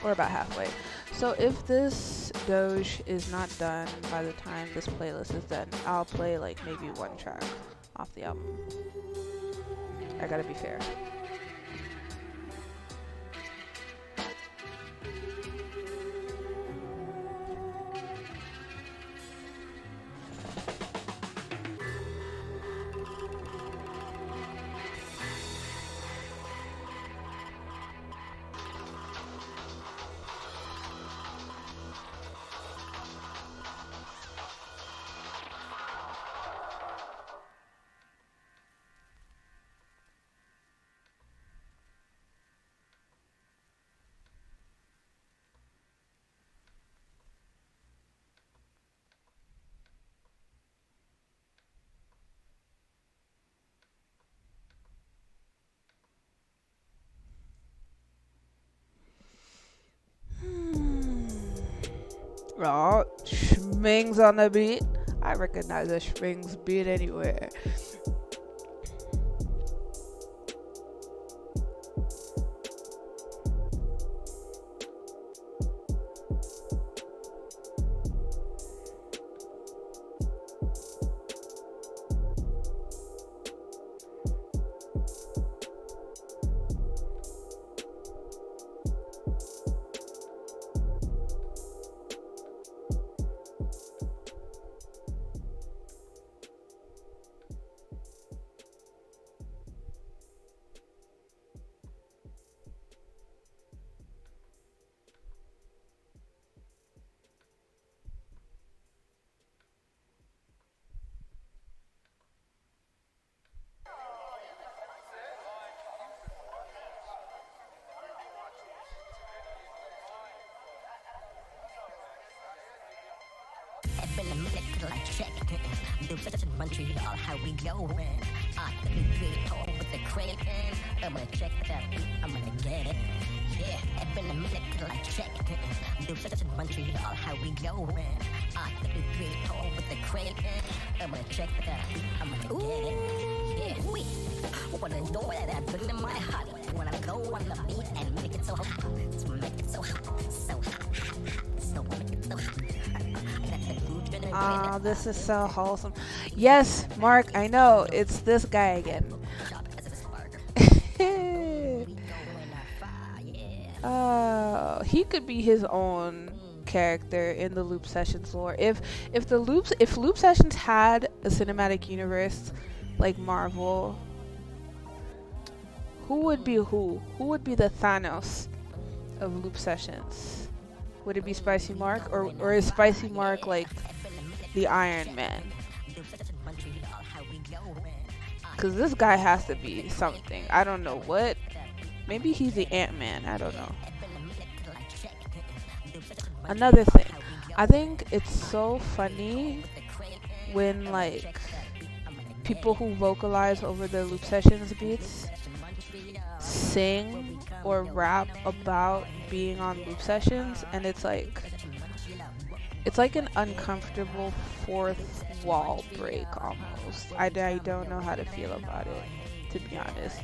We're about halfway. So if this Doge is not done by the time this playlist is done, I'll play like maybe one track off the album. I gotta be fair. Oh, Schmings on the beat. I recognize a Schmings beat anywhere. Been a minute till I check. Do such a Montreal, how we going? The big hole with the credit in. I'm gonna check that. I'm gonna get it. Yeah, it's been a minute till I check. Do such a Montreal, how we going? The big hole with the credit in. I'm gonna check that. I'm gonna get it. Yeah, we wanna know that I put in my heart. When I go on the beat and make it so hot, so make it so hot, so hot, so make it so hot. This is so wholesome. Yes, Mark, I know. It's this guy again. He could be his own character in the Loop Sessions lore. If Loop Sessions had a cinematic universe like Marvel, who would be who? Who would be the Thanos of Loop Sessions? Would it be Spicy Mark, or is Spicy Mark like the Iron Man? Because this guy has to be something. I don't know what. Maybe he's the Ant-Man. I don't know. Another thing. I think it's so funny when like people who vocalize over the Loop Sessions beats sing or rap about being on Loop Sessions, and it's like an uncomfortable fourth wall break almost. I don't know how to feel about it, to be honest.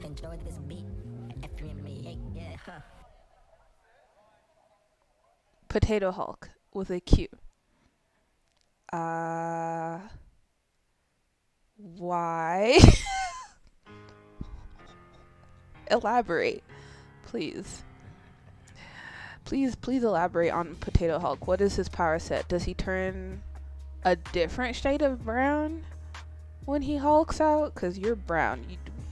Enjoy this beat. Potato Hulk with a Q. Why? Elaborate, please. Please elaborate on Potato Hulk. What is his power set? Does he turn a different shade of brown when he hulks out? Because you're brown.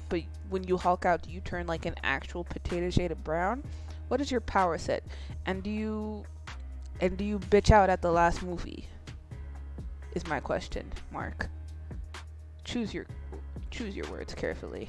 But when you hulk out, do you turn like an actual potato shade of brown? What is your power set? And do you bitch out at the last movie? is my question, Mark. Choose your words carefully.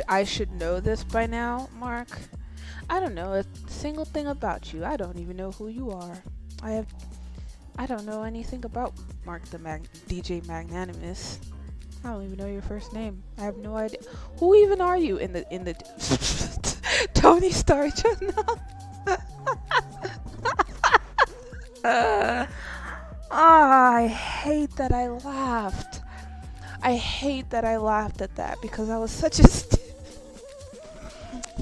I should know this by now, Mark. I don't know a single thing about you. I don't even know who you are. I don't know anything about Mark the DJ Magnanimous. I don't even know your first name. I have no idea. Who even are you in the Tony Starr channel? I hate that I laughed. I hate that I laughed at that because I was such a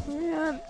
man.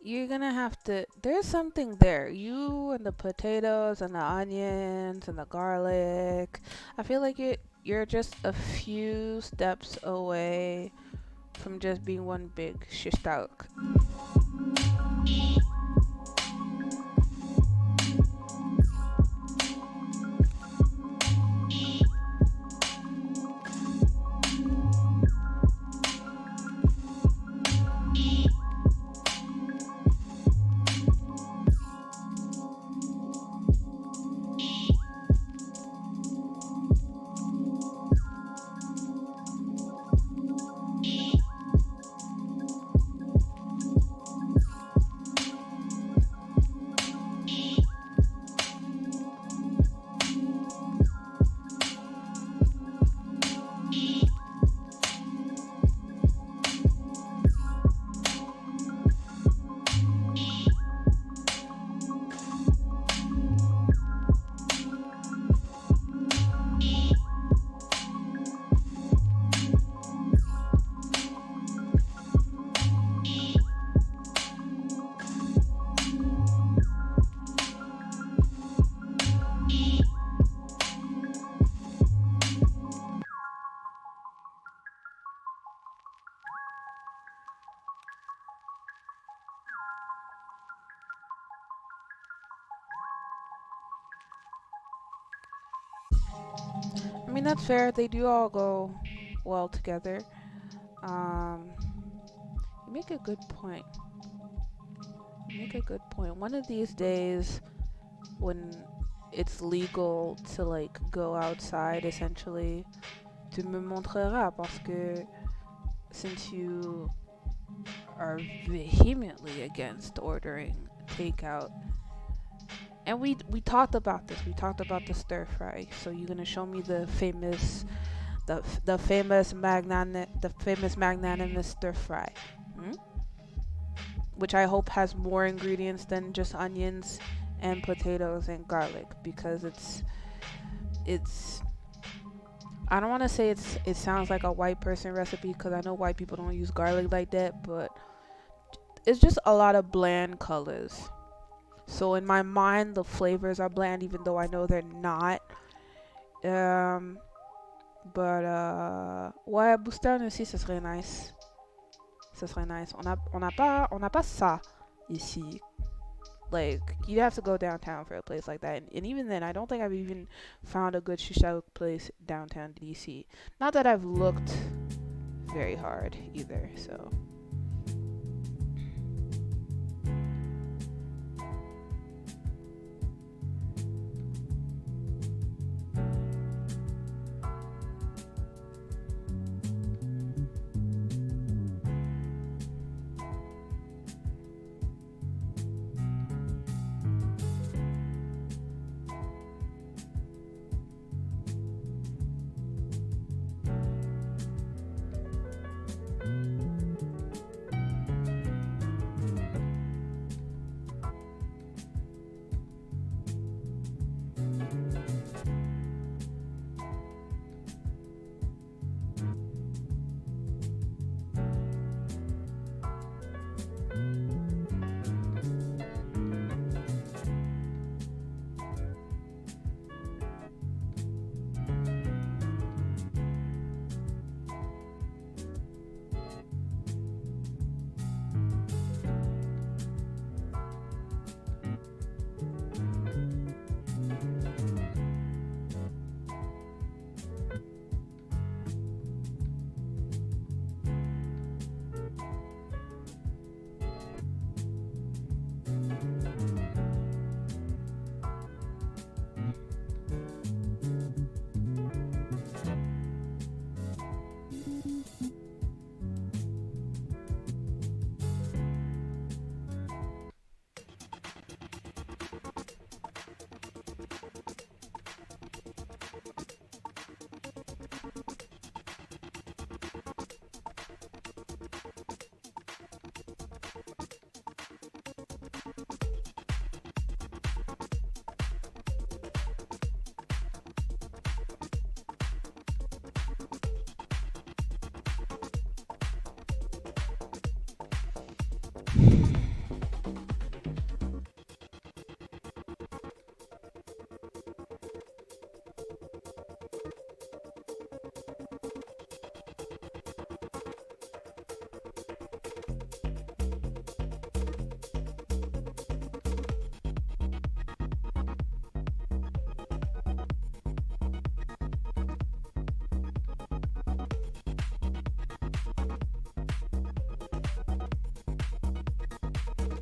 you're gonna have to. There's something there. You and the potatoes and the onions and the garlic. I feel like you're just a few steps away from just being one big shishtauk. I mean, that's fair. They do all go well together. You make a good point. You make a good point. One of these days, when it's legal to like go outside, essentially, tu me montreras parce que since you are vehemently against ordering takeout, and we talked about this. We talked about the stir fry. So you're gonna show me the famous magnanimous stir fry, which I hope has more ingredients than just onions and potatoes and garlic, because it's I don't want to say it sounds like a white person recipe, because I know white people don't use garlic like that, but it's just a lot of bland colors. So in my mind, the flavors are bland, even though I know they're not. Ouais, Boston aussi, ce serait nice. Ce serait nice. On n'a pas ça ici. Like, you'd have to go downtown for a place like that. And even then, I don't think I've even found a good shisha place downtown DC. Not that I've looked very hard either, so.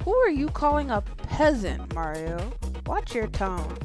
Who are you calling a peasant, Mario? Watch your tone.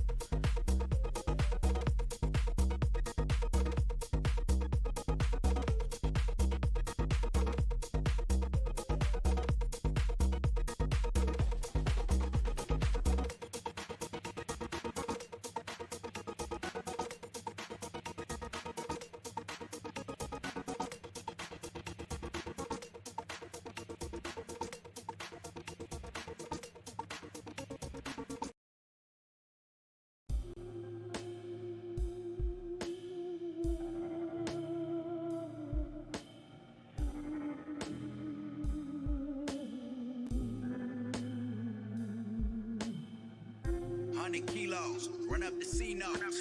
Kilos, run up the C notes.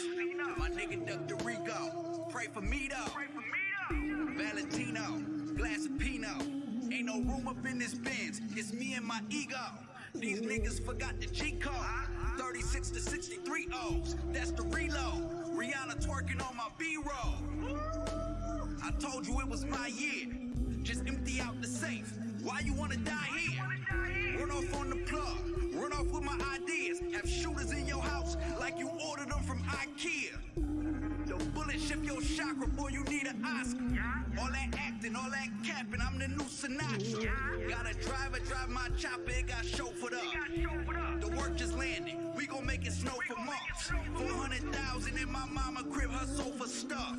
My nigga duck the Rico. Pray for me though. Valentino, glass of Pinot. Ain't no room up in this Benz. It's me and my ego. These niggas forgot the G code. 36 to 63 O's. That's the reload. Rihanna twerking on my B-roll. I told you it was my year. Just empty out the safe. Why you wanna die here? Run off on the plug. Run off with my ideas. Have shooters in your house like you ordered them from IKEA. Yo, bullet shift your chakra, boy, you need an Oscar. All that acting, all that capping, I'm the new Sinatra. Got a driver, drive my chopper, it got chauffeured up. The work just landed, we gon' make it snow for months. 400,000 in my mama crib, her sofa stuff.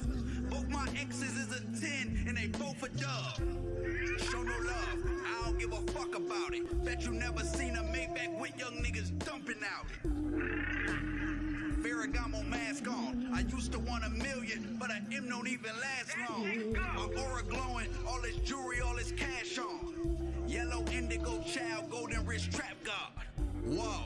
Both my exes is a 10, and they both a dub. Show no love, I don't give a fuck about it. Bet you never seen a Maybach with young niggas dumping out it. Ferragamo mask on. I used to want $1 million, but an M don't even last long. My aura glowing, all this jewelry, all this cash on. Yellow indigo child, golden wrist trap guard. Whoa.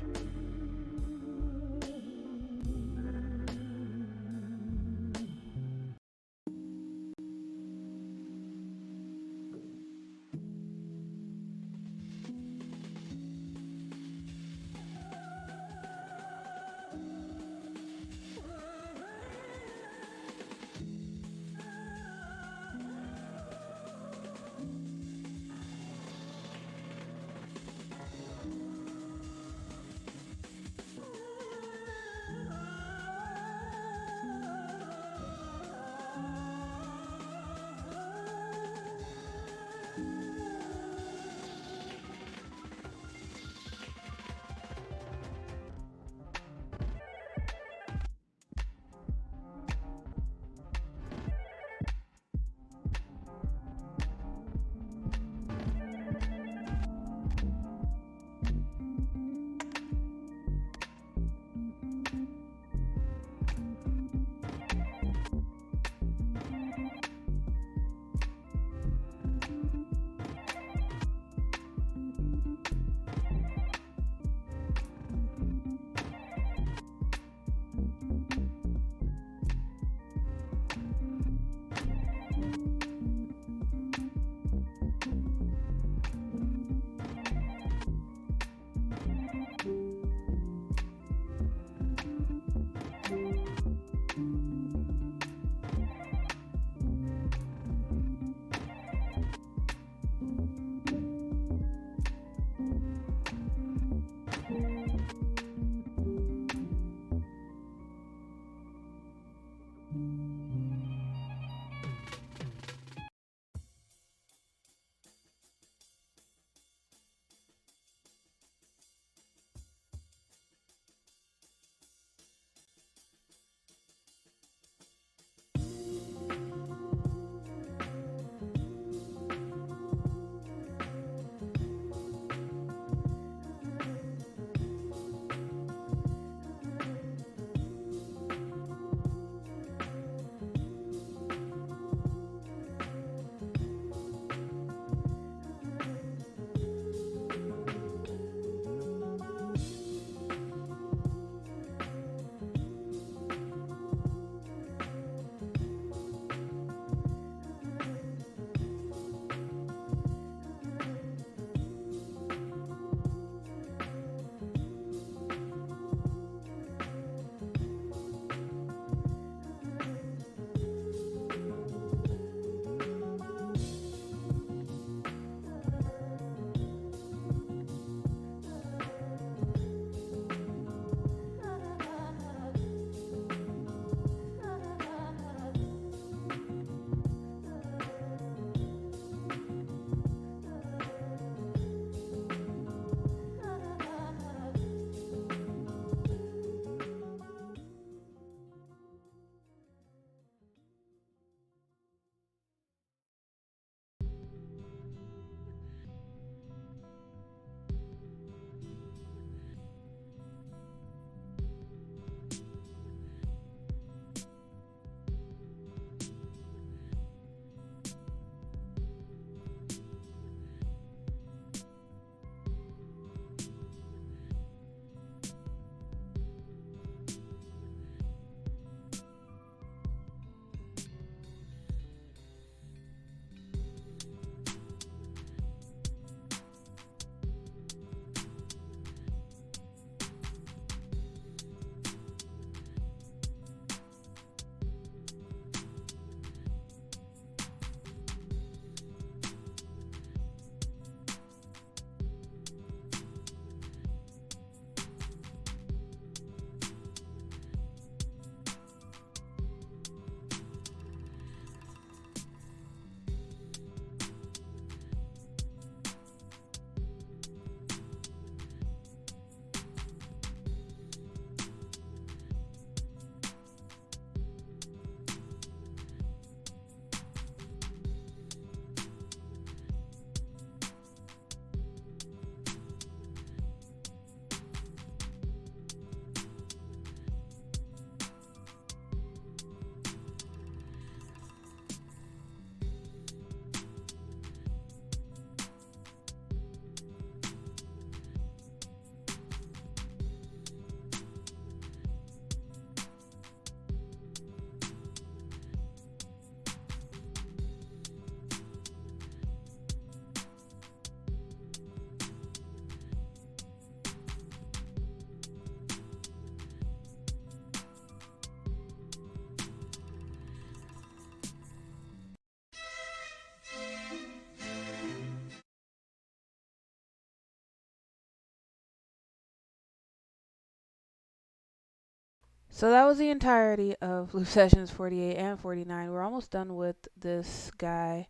So that was the entirety of Loop Sessions 48 and 49. We're almost done with this guy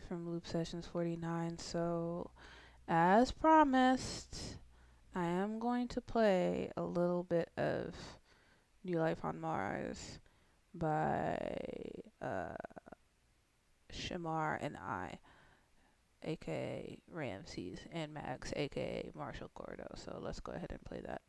from Loop Sessions 49. So, as promised, I am going to play a little bit of New Life on Mars by Shamar and I, aka Ramses, and Max, aka Marshall Gordo. So let's go ahead and play that.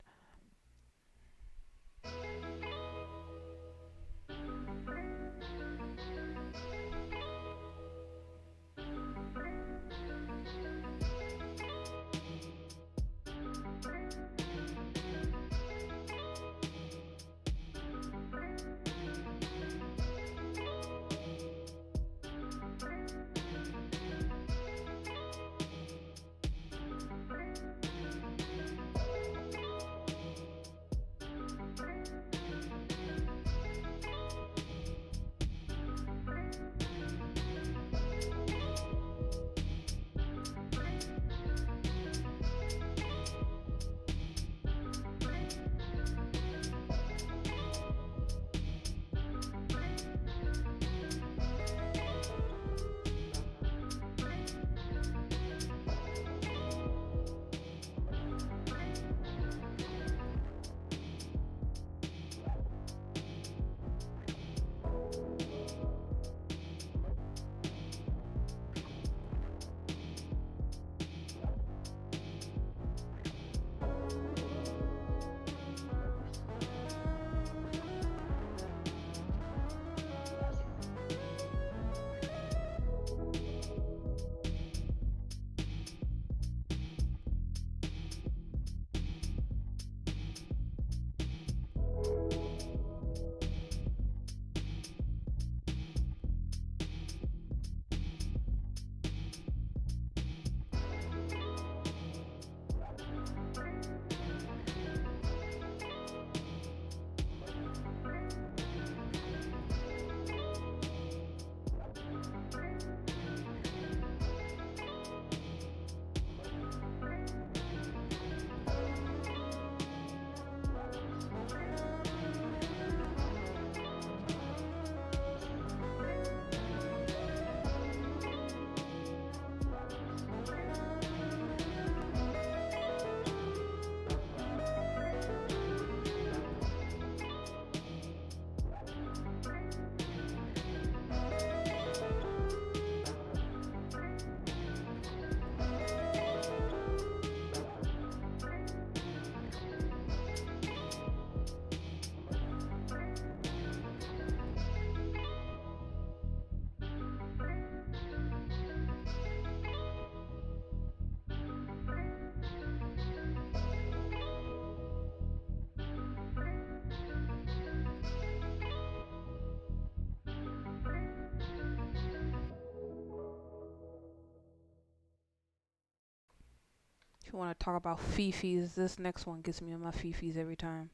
If you want to talk about fifis, this next one gets me on my fifis every time.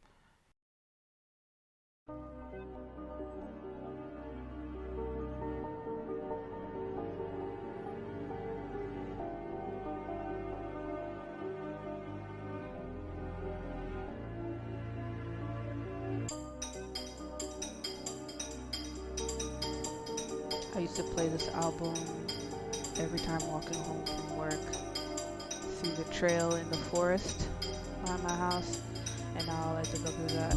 I used to play this album every time walking home from work. See the trail in the forest behind my house, and now I like to go through that.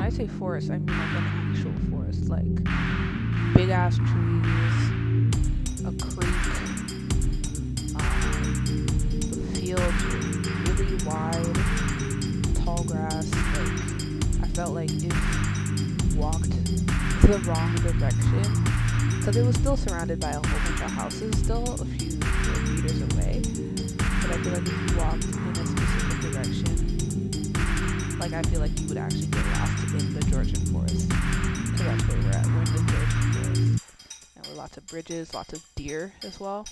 I say forest, I mean like an actual forest, like big ass trees, a creek, the wrong direction, because it was still surrounded by a whole bunch of houses still a few meters away. But I feel like if you walked in a specific direction, like I feel like you would actually get lost in the Georgian forest, because that's where we're at. We're in the Georgian forest, and with lots of bridges, lots of deer as well.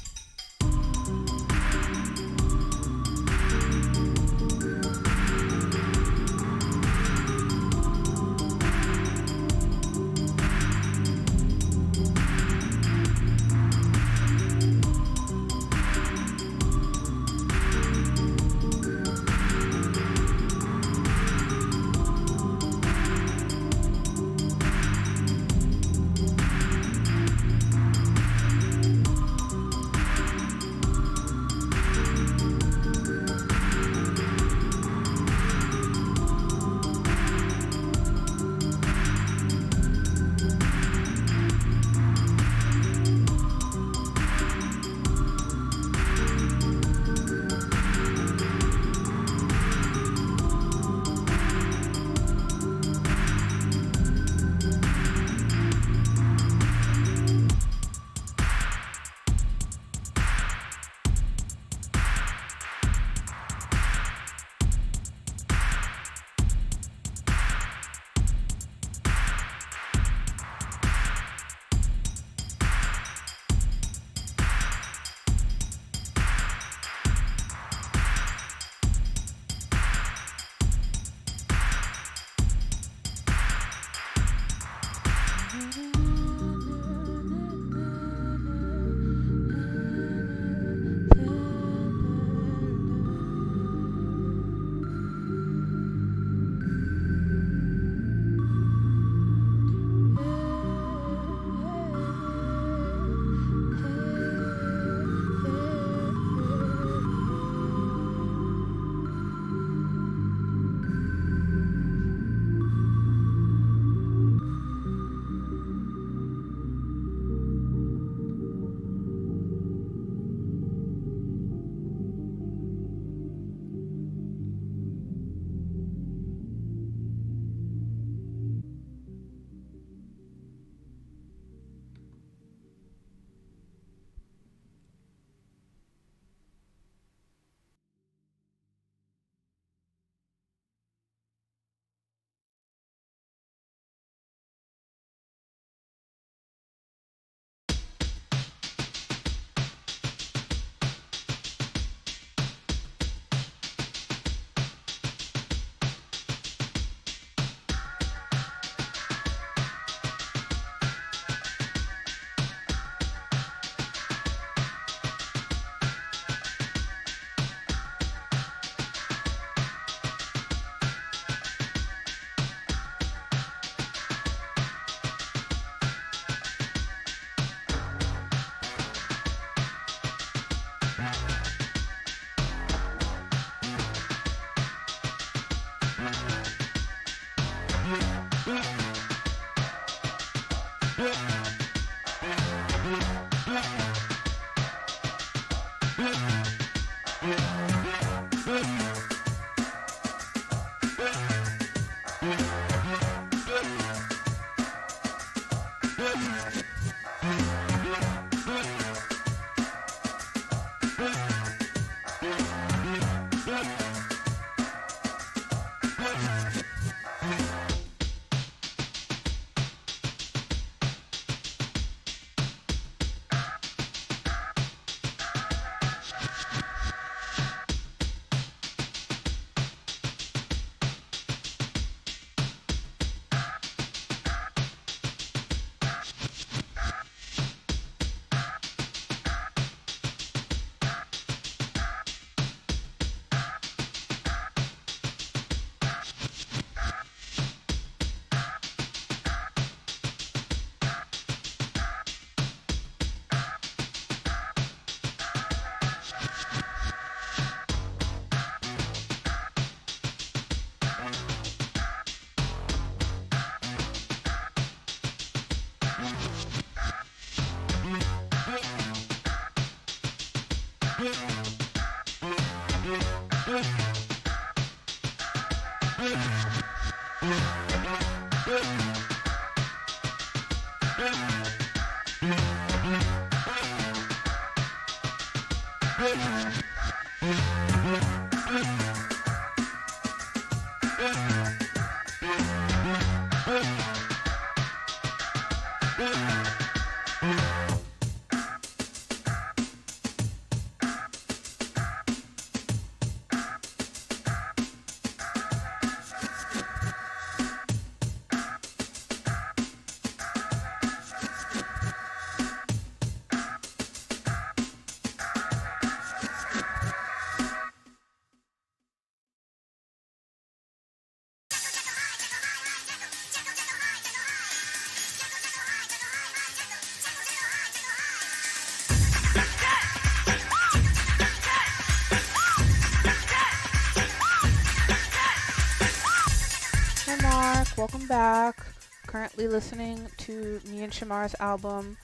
Welcome back. Currently listening to me and Shamar's album.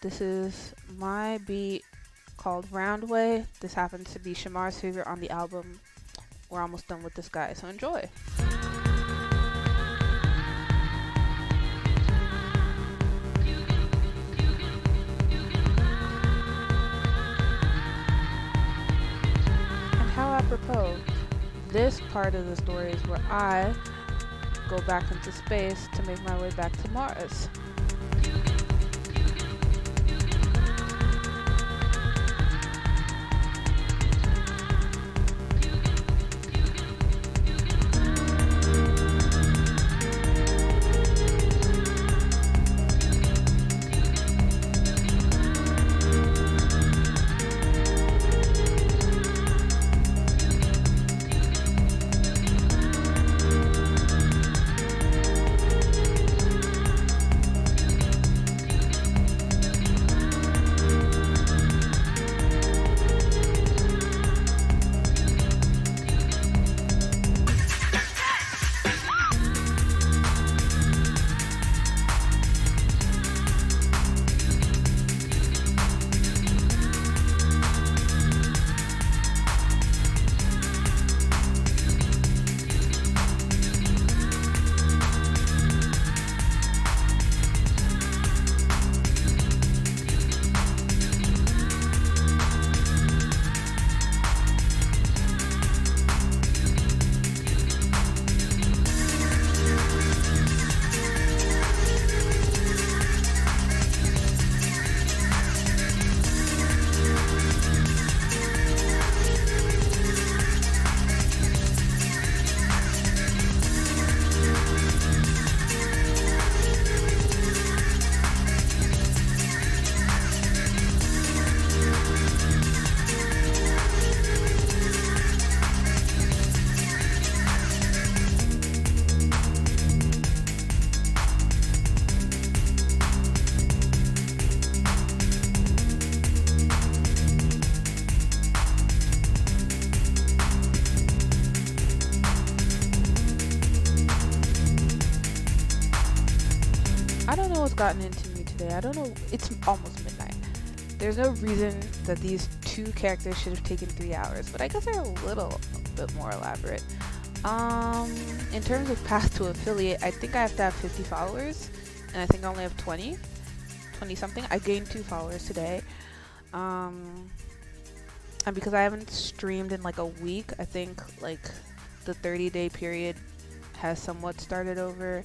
This is my beat called Roundway. This happens to be Shamar's favorite on the album. We're almost done with this guy, so enjoy. And how apropos, this part of the story is where I go back into space to make my way back to Mars. What's gotten into me today. I don't know. It's almost midnight. There's no reason that these two characters should have taken 3 hours, but I guess they're a little bit more elaborate. In terms of path to affiliate, I think I have to have 50 followers, and I think I only have 20 something. I gained 2 followers today. And because I haven't streamed in like a week, I think like the 30-day period has somewhat started over.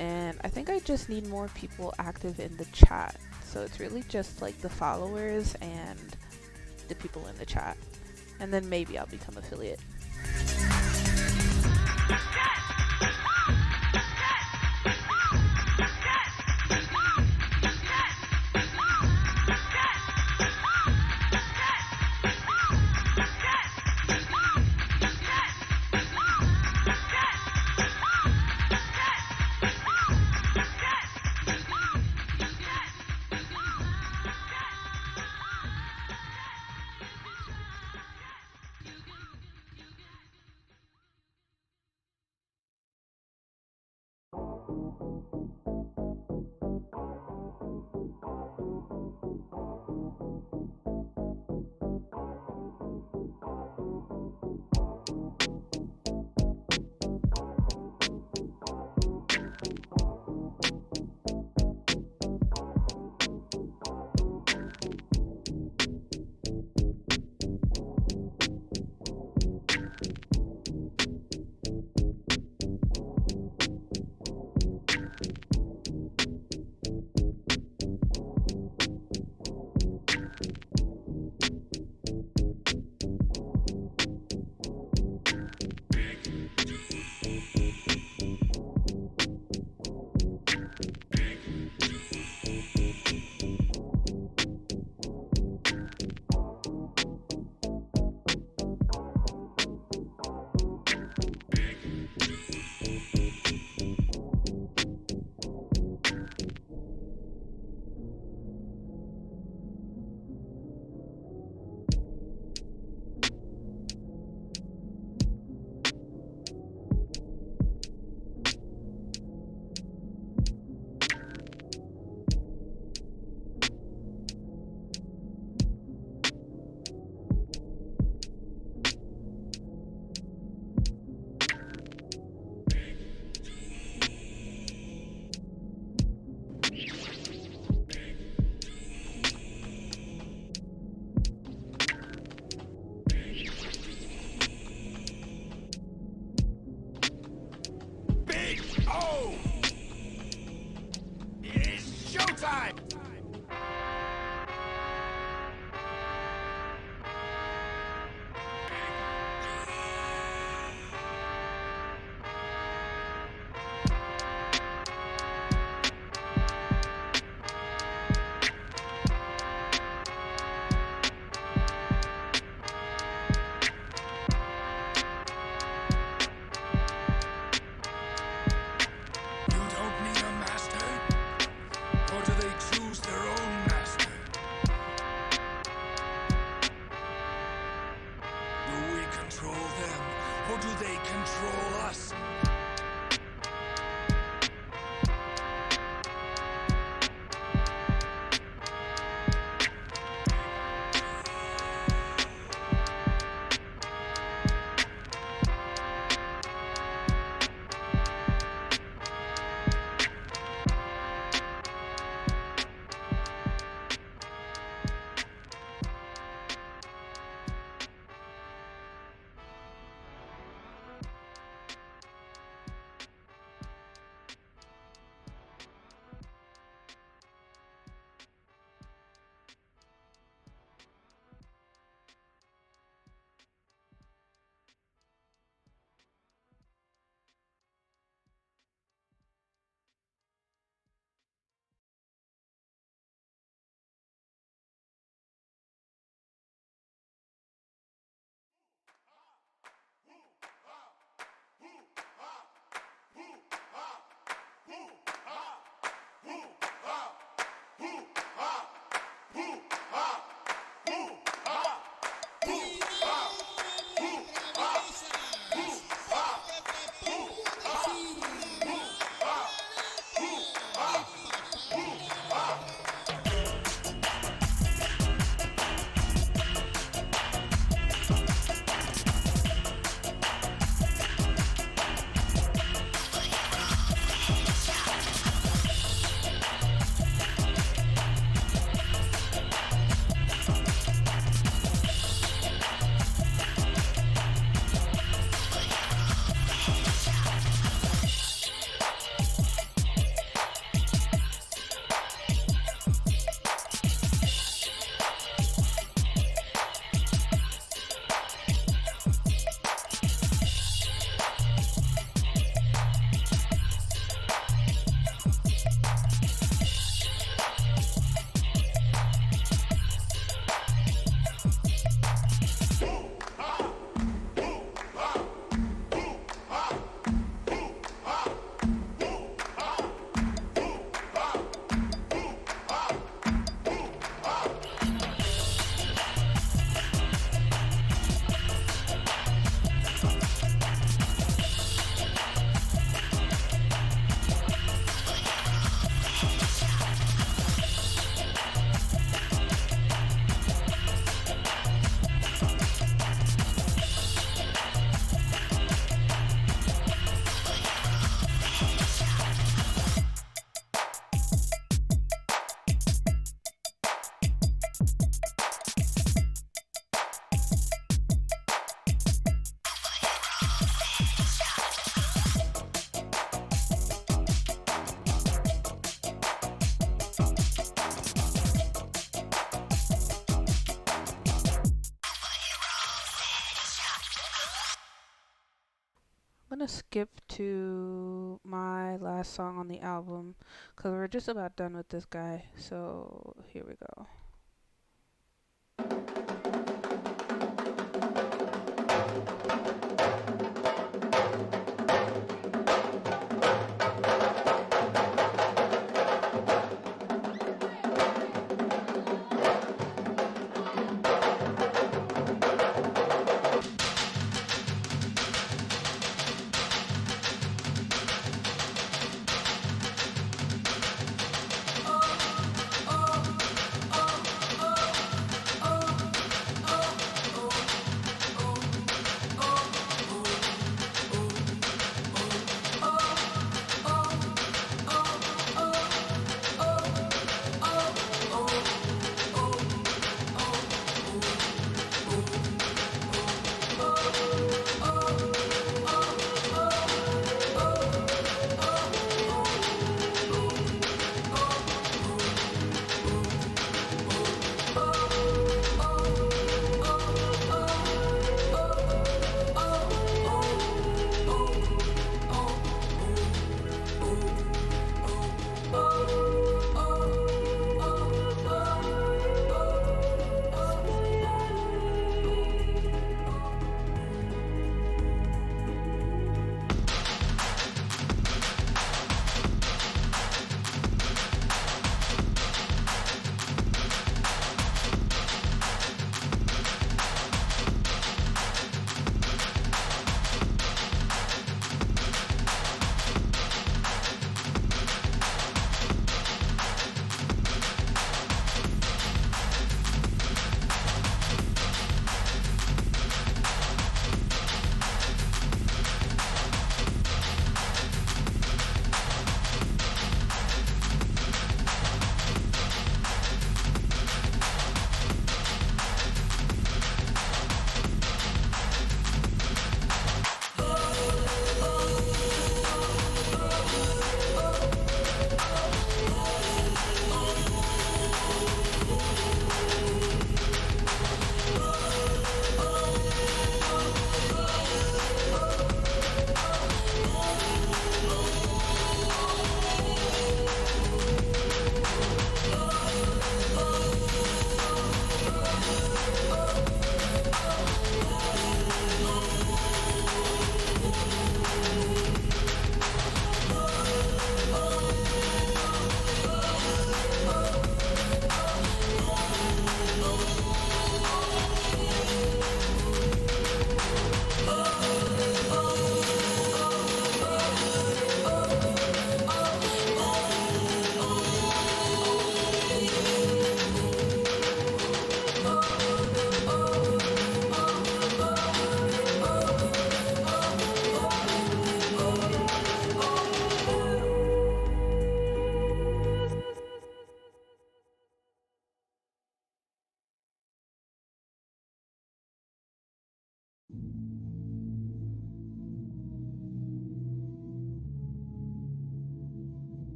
And I think I just need more people active in the chat. So it's really just like the followers and the people in the chat. And then maybe I'll become affiliate. gonna skip to my last song on the album because we're just about done with this guy. So here we go.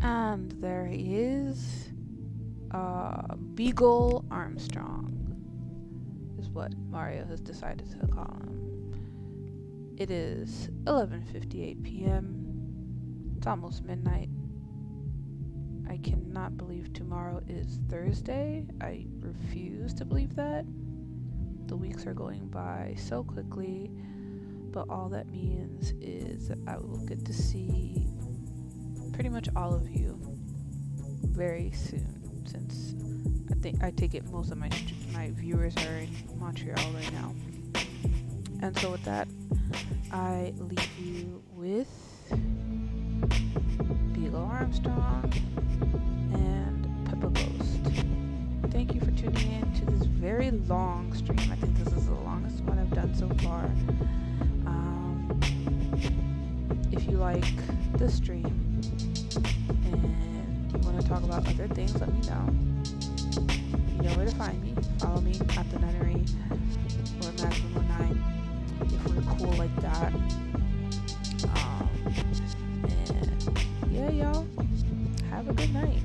And there he is. Beagle Armstrong is what Mario has decided to call him. It is 11:58 p.m. It's almost midnight. I cannot believe tomorrow is Thursday. I refuse to believe that. The weeks are going by so quickly, but all that means is that I will get to see pretty much all of you very soon, since I take it most of my viewers are in Montreal right now. And so with that, I leave you with Beagle Armstrong and Peppa Ghost. Thank you for tuning in to this very long stream. I think this is the longest one I've done so far. If you like the stream and you want to talk about other things, let me know. You know where to find me. Follow me at the Nunnery or Maximum 9 if we're cool like that. y'all. Have a good night.